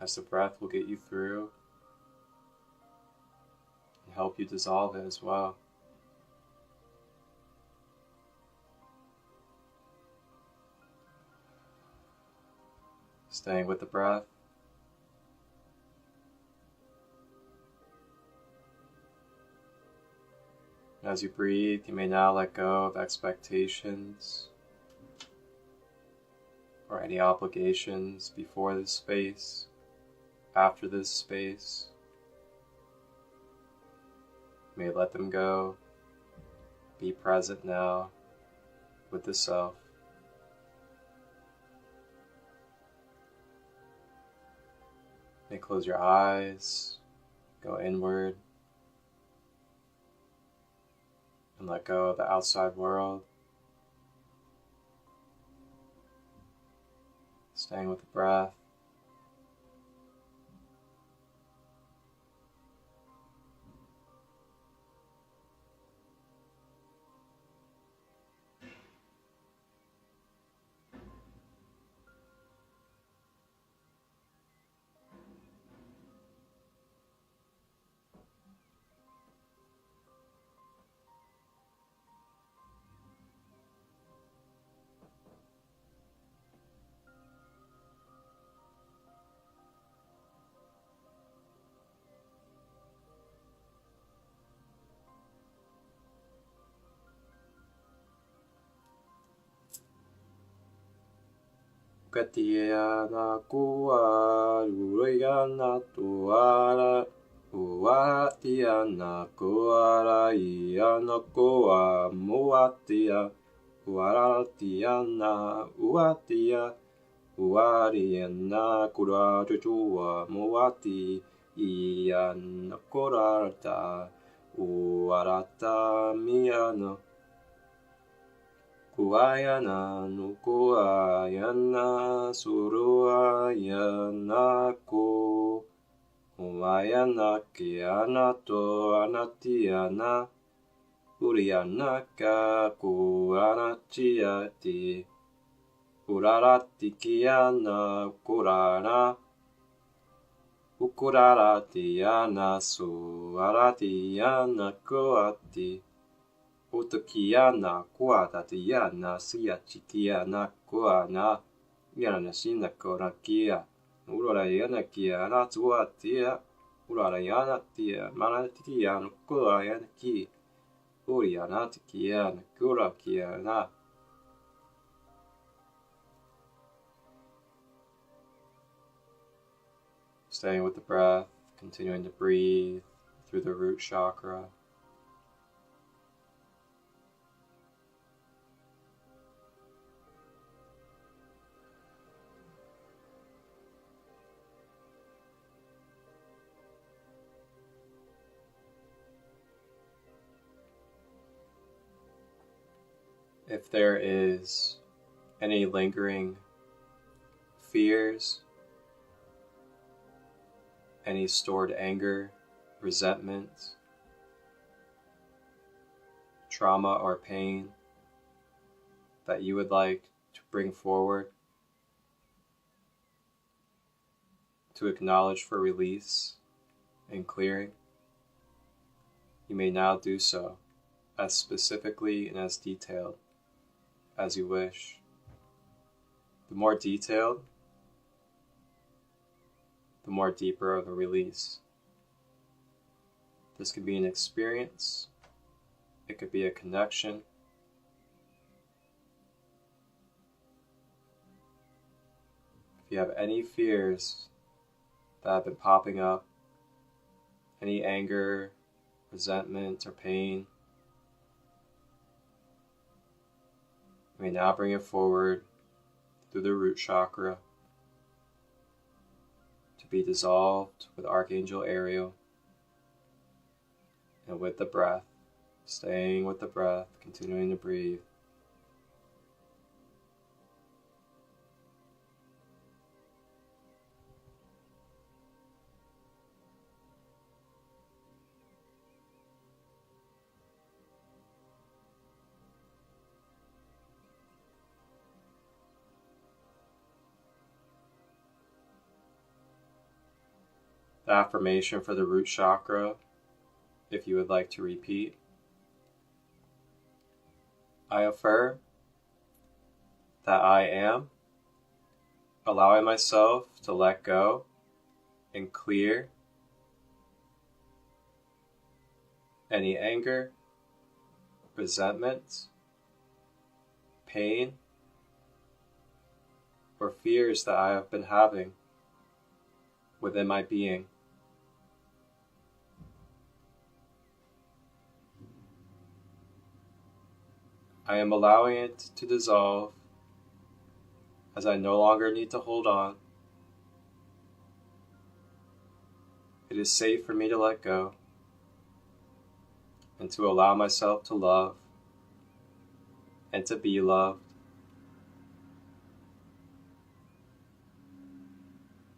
as the breath will get you through and help you dissolve it as well. Staying with the breath. As you breathe, you may now let go of expectations or any obligations before this space, after this space. You may let them go. Be present now with the self. may close your eyes, go inward, and let go of the outside world. Staying with the breath. Katia na kua ruia na tuara uatia na kuara ia na kua muatia uaratia na uatia uaria na kura tutua muati ia na kurata uarata miano Kuayana nukuayana suruayana ku Umayana kiana to anatiana Uriana ka kuanachiati Urarati kiana kurana Ukuraratiana suaratiana kuati Utokiana, kuatatiana, siachikiana, kuana, yana shina korakia, urayana kia, natuatia, urayana tia, manatikiana, kuayana ki, urianatikiana, kurakiana. Staying with the breath, continuing to breathe through the root chakra. If there is any lingering fears, any stored anger, resentment, trauma, or pain that you would like to bring forward, to acknowledge for release and clearing, you may now do so as specifically and as detailed as you wish. The more detailed, the more deeper of a release. This could be an experience, it could be a connection, if you have any fears that have been popping up, any anger, resentment, or pain, you may now bring it forward through the root chakra to be dissolved with Archangel Ariel and with the breath, staying with the breath, continuing to breathe. The affirmation for the root chakra, if you would like to repeat. I affirm that I am allowing myself to let go and clear any anger, resentment, pain, or fears that I have been having within my being. I am allowing it to dissolve as I no longer need to hold on. it is safe for me to let go and to allow myself to love and to be loved.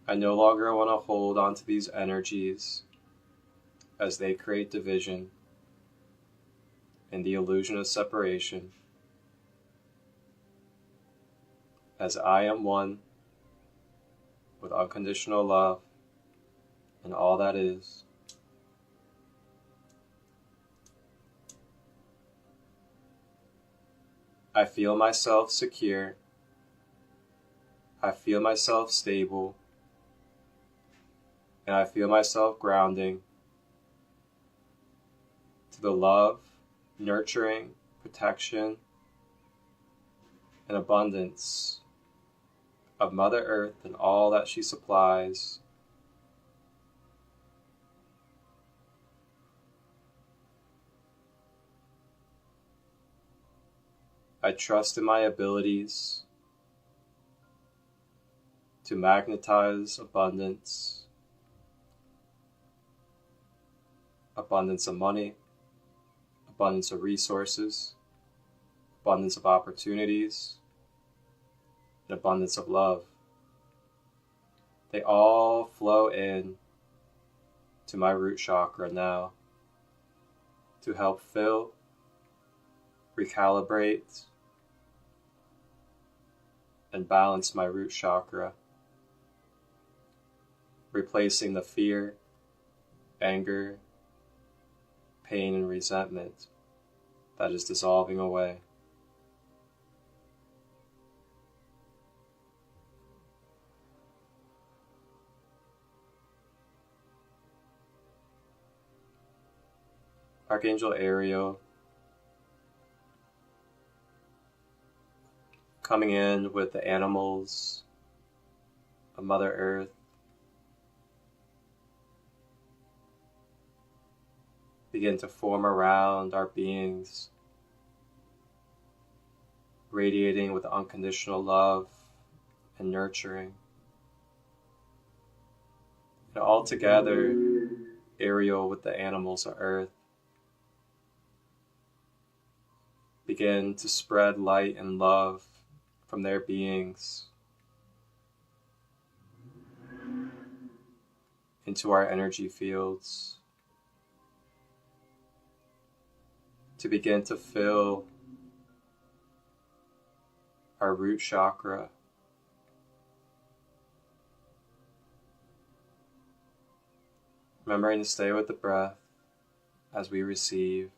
I no longer want to hold on to these energies as they create division and the illusion of separation, as I am one with unconditional love and all that is. I feel myself secure. I feel myself stable. And I feel myself grounding to the love, nurturing, protection, and abundance of Mother Earth and all that she supplies. I trust in my abilities to magnetize abundance, abundance of money, abundance of resources, abundance of opportunities, and abundance of love. They all flow in to my root chakra now to help fill, recalibrate, and balance my root chakra, replacing the fear, anger, pain, and resentment that is dissolving away. Archangel Ariel coming in with the animals of Mother Earth, begin to form around our beings, radiating with unconditional love and nurturing. And all together, Ariel with the animals of Earth begin to spread light and love from their beings into our energy fields, to begin to fill our root chakra, remembering to stay with the breath as we receive.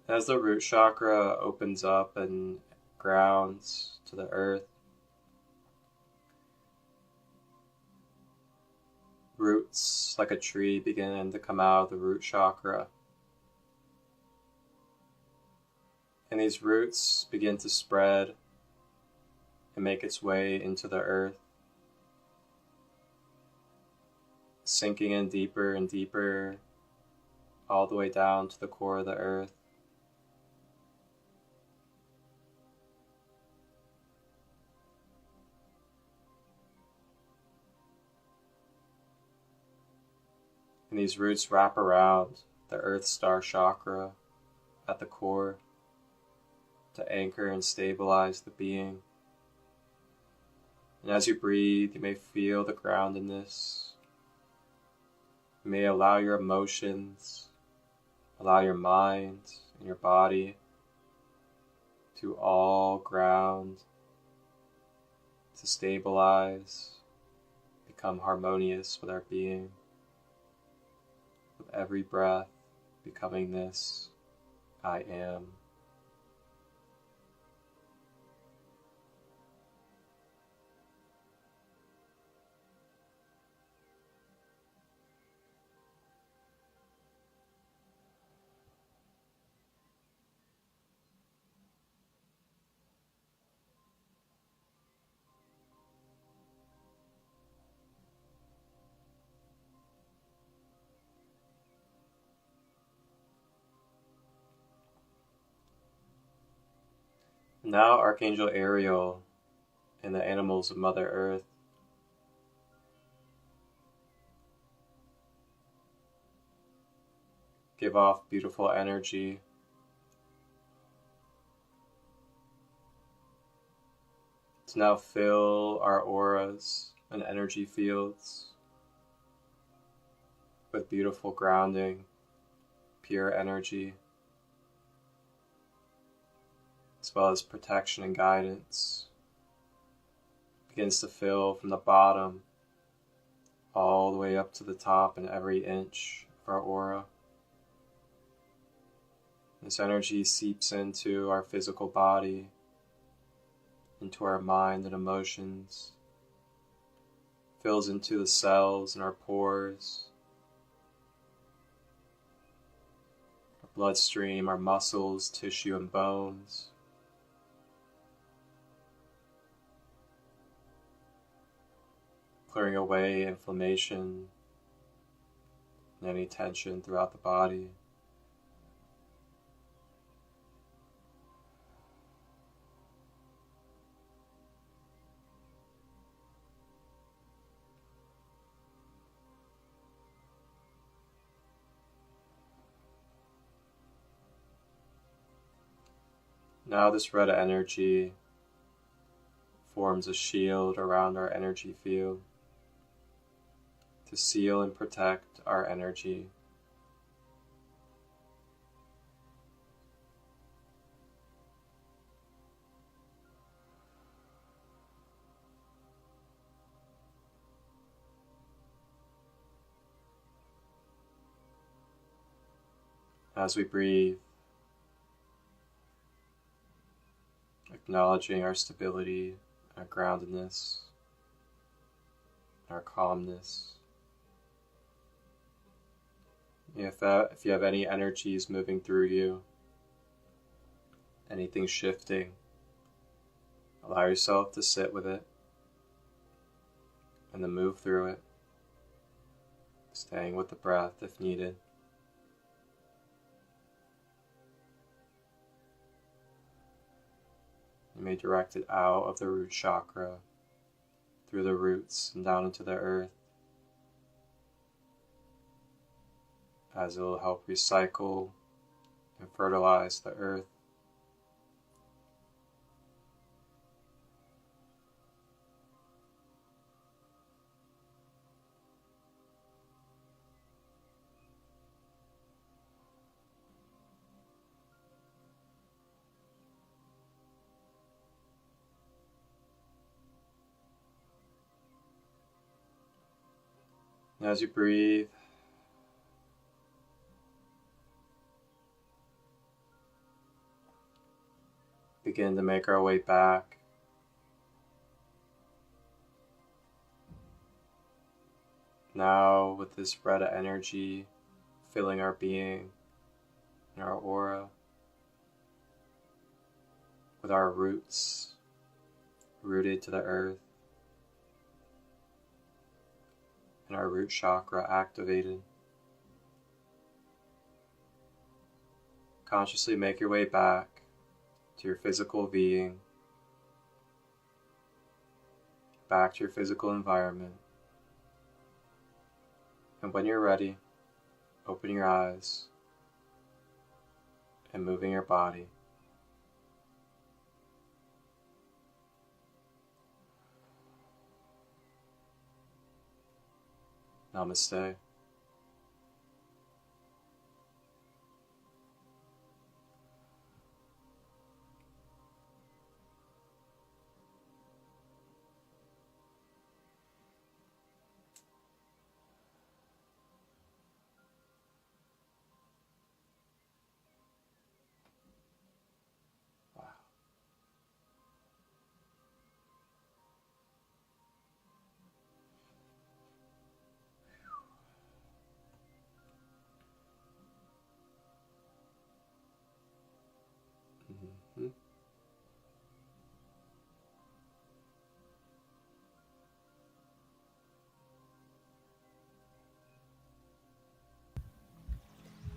As the root chakra opens up and grounds to the earth, roots like a tree begin to come out of the root chakra. And these roots begin to spread and make its way into the earth, sinking in deeper and deeper, all the way down to the core of the earth. And these roots wrap around the Earth Star Chakra at the core to anchor and stabilize the being. And as you breathe, you may feel the groundedness. You may allow your emotions, allow your mind and your body to all ground, to stabilize, become harmonious with our being. With every breath, becoming this, I am. Now Archangel Ariel and the animals of Mother Earth give off beautiful energy to now fill our auras and energy fields with beautiful grounding, pure energy, as well as protection and guidance. Begins to fill from the bottom all the way up to the top in every inch of our aura. This energy seeps into our physical body, into our mind and emotions, fills into the cells in our pores, our bloodstream, our muscles, tissue, and bones. Clearing away inflammation and any tension throughout the body. Now this red energy forms a shield around our energy field to seal and protect our energy. As we breathe, acknowledging our stability, our groundedness, our calmness. If you have any energies moving through you, anything shifting, allow yourself to sit with it and then move through it, staying with the breath if needed. You may direct it out of the root chakra, through the roots and down into the earth, as it will help recycle and fertilize the earth. And as you breathe, begin to make our way back now with this red energy filling our being and our aura, with our roots rooted to the earth and our root chakra activated. Consciously make your way back to your physical being, back to your physical environment. And when you're ready, open your eyes and moving your body. Namaste.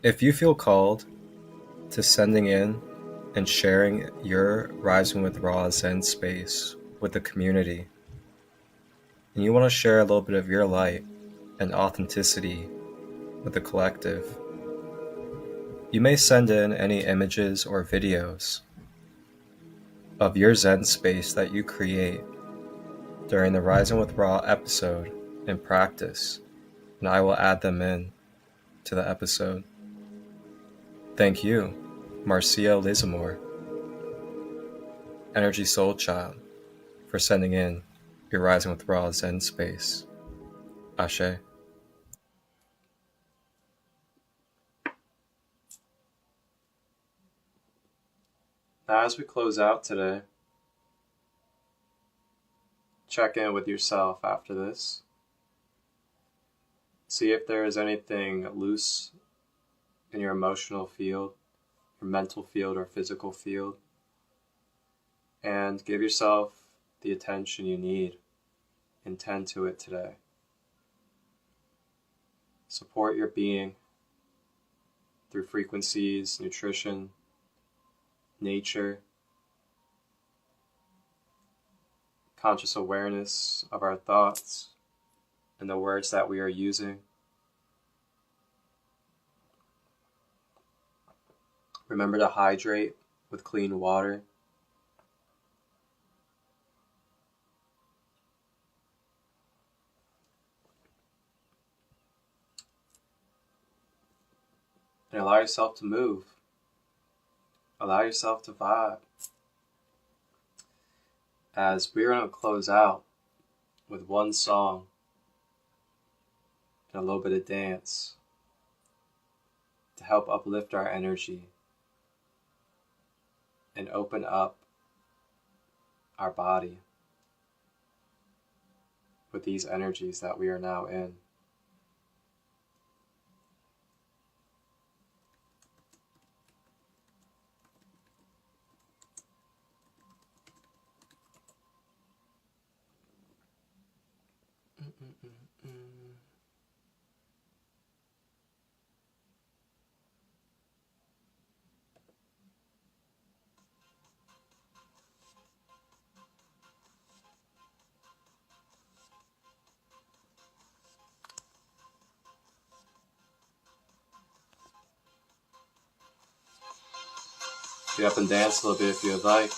If you feel called to sending in and sharing your Rising with Ra Zen space with the community, and you want to share a little bit of your light and authenticity with the collective, you may send in any images or videos of your Zen space that you create during the Rising with Ra episode in practice, and I will add them in to the episode. Thank you, Marcia Lizamore, Energy Soul Child, for sending in your Rising with Ra Zen space. Ashe. Now, as we close out today, check in with yourself after this. See if there is anything loose in your emotional field, your mental field, or physical field. And give yourself the attention you need. And tend to it today. Support your being through frequencies, nutrition, nature, conscious awareness of our thoughts and the words that we are using. Remember to hydrate with clean water. And allow yourself to move. Allow yourself to vibe. As we're going to close out with one song and a little bit of dance to help uplift our energy and open up our body with these energies that we are now in. Get up and dance a little bit if you would like.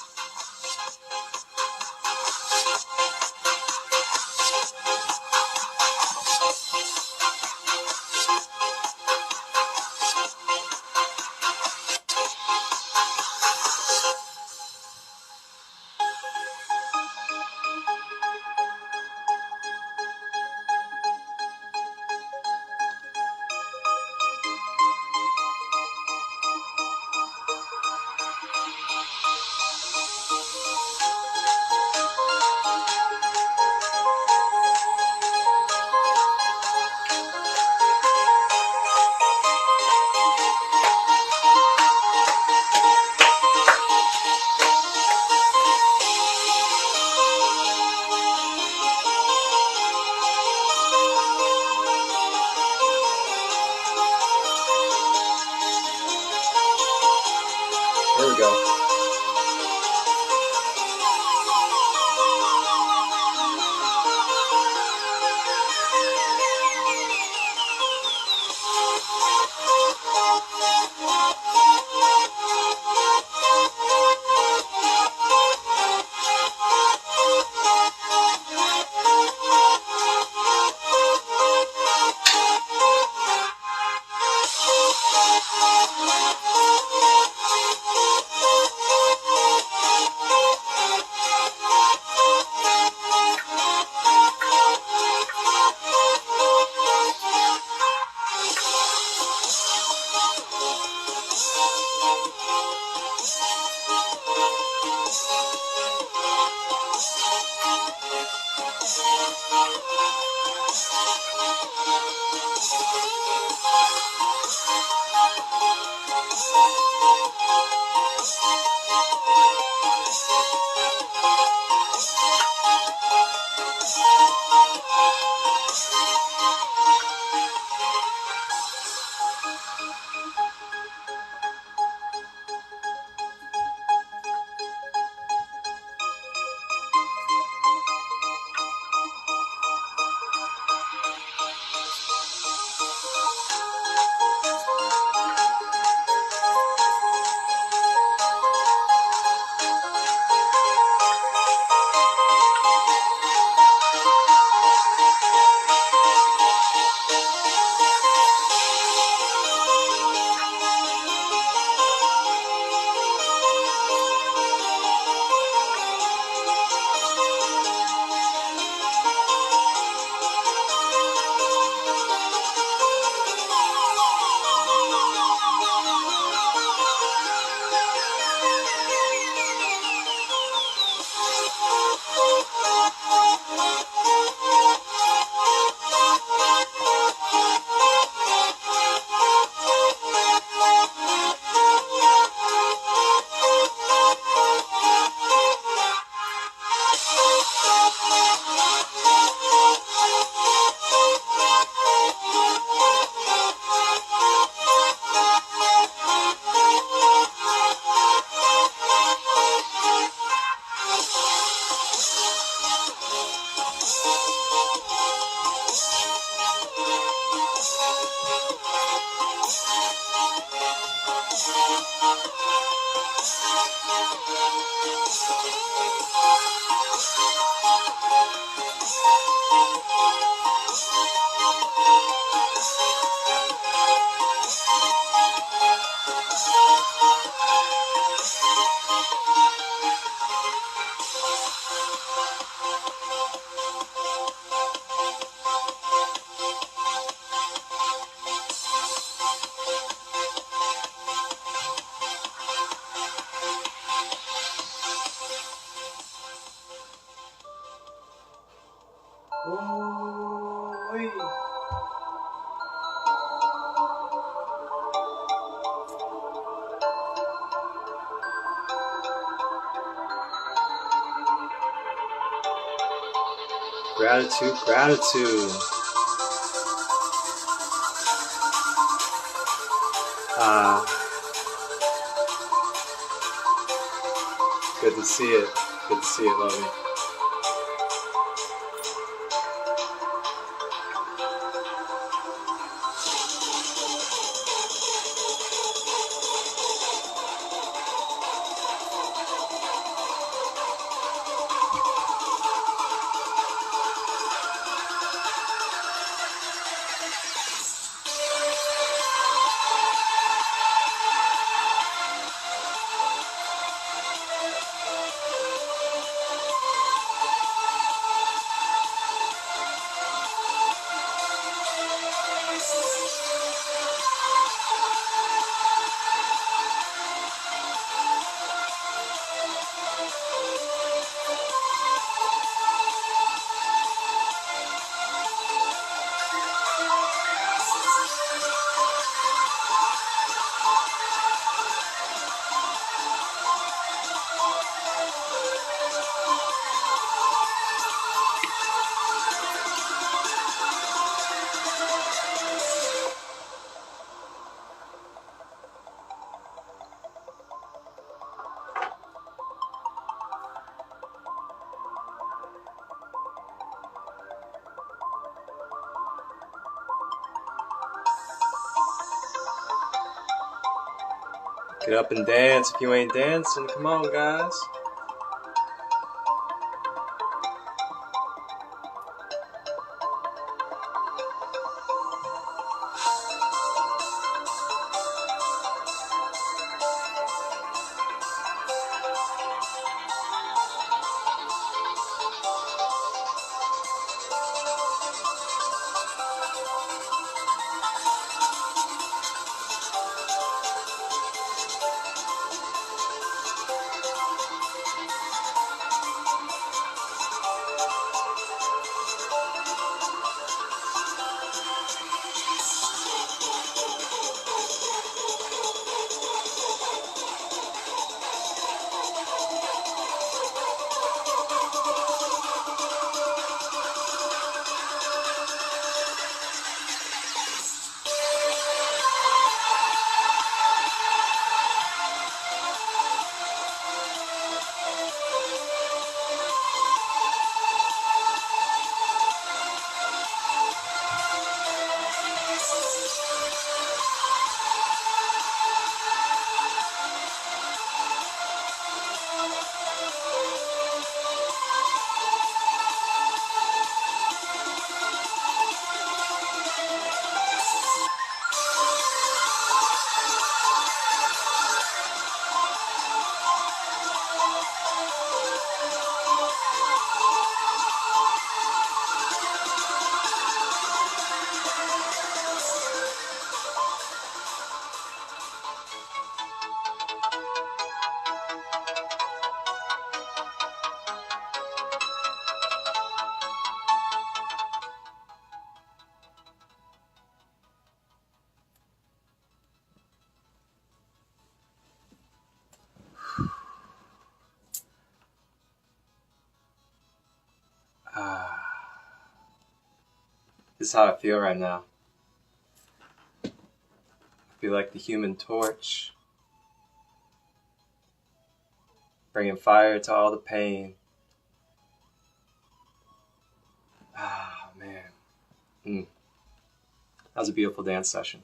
There we go. Gratitude, gratitude. Good to see it. Good to see it, lovey. Get up and dance if you ain't dancing. Come on, guys. This is how I feel right now. I feel like the Human Torch, bringing fire to all the pain. Ah, man. That was a beautiful dance session.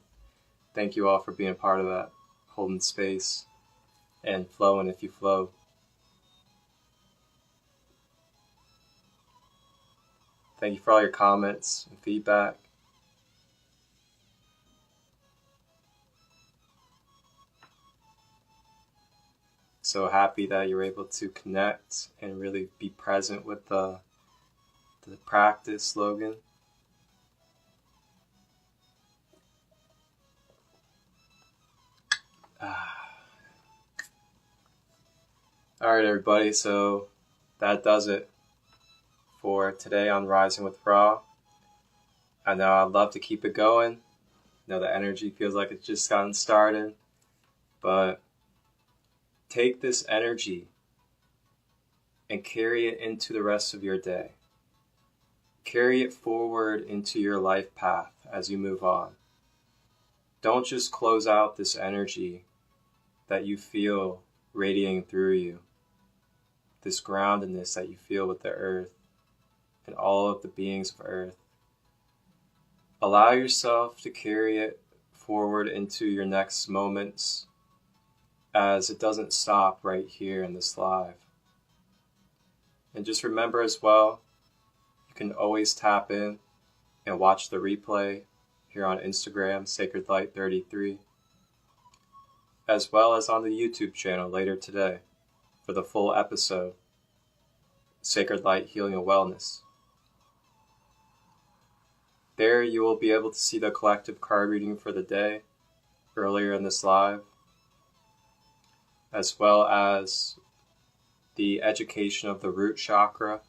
Thank you all for being a part of that. holding space, and flowing if you flow. Thank you for all your comments and feedback. So happy that you're able to connect and really be present with the practice slogan. Alright everybody, so that does it for today on Rising with Ra. I know I'd love to keep it going. I know the energy feels like it's just gotten started, but take this energy and carry it into the rest of your day. Carry it forward into your life path as you move on. Don't just close out this energy that you feel radiating through you, this groundedness that you feel with the earth and all of the beings of earth. Allow yourself to carry it forward into your next moments, as it doesn't stop right here in this live. And just remember as well, you can always tap in and watch the replay here on Instagram, SacredLight33, as well as on the YouTube channel later today for the full episode, Sacred Light Healing and Wellness. There you will be able to see the collective card reading for the day earlier in this live, as well as the education of the root chakra,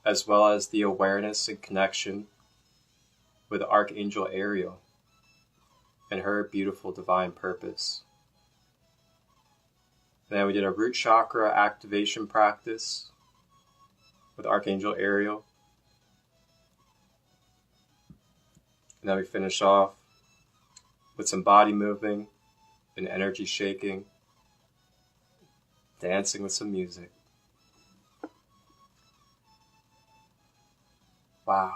as well as the awareness and connection with Archangel Ariel and her beautiful divine purpose. And then we did a root chakra activation practice with Archangel Ariel. And then we finish off with some body moving and energy shaking, dancing with some music. Wow.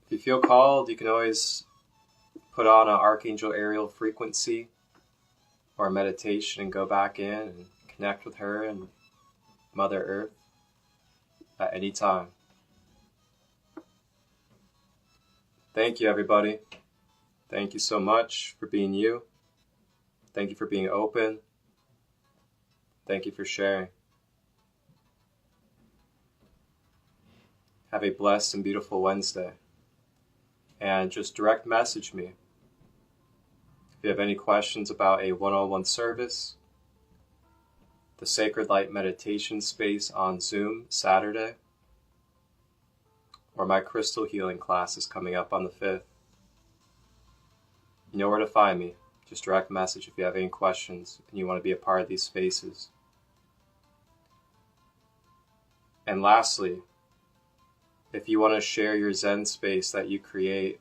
If you feel called, you can always put on an Archangel Ariel frequency or a meditation and go back in and connect with her and Mother Earth at any time. Thank you, everybody. Thank you so much for being you. Thank you for being open. Thank you for sharing. Have a blessed and beautiful Wednesday. And just direct message me if you have any questions about a one-on-one service, the Sacred Light Meditation Space on Zoom Saturday, or my crystal healing class is coming up on the 5th. You know where to find me. Just direct message if you have any questions and you want to be a part of these spaces. And lastly, if you want to share your Zen space that you create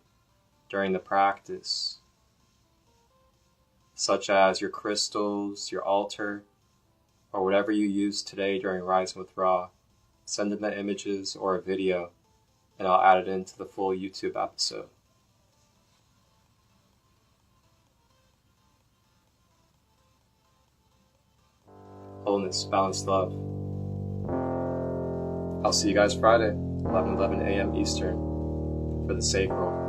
during the practice, such as your crystals, your altar, or whatever you use today during Rising with Ra, send in the images or a video, and I'll add it into the full YouTube episode. Wholeness, balanced love. I'll see you guys Friday, 11:11 a.m. Eastern, for the sacral.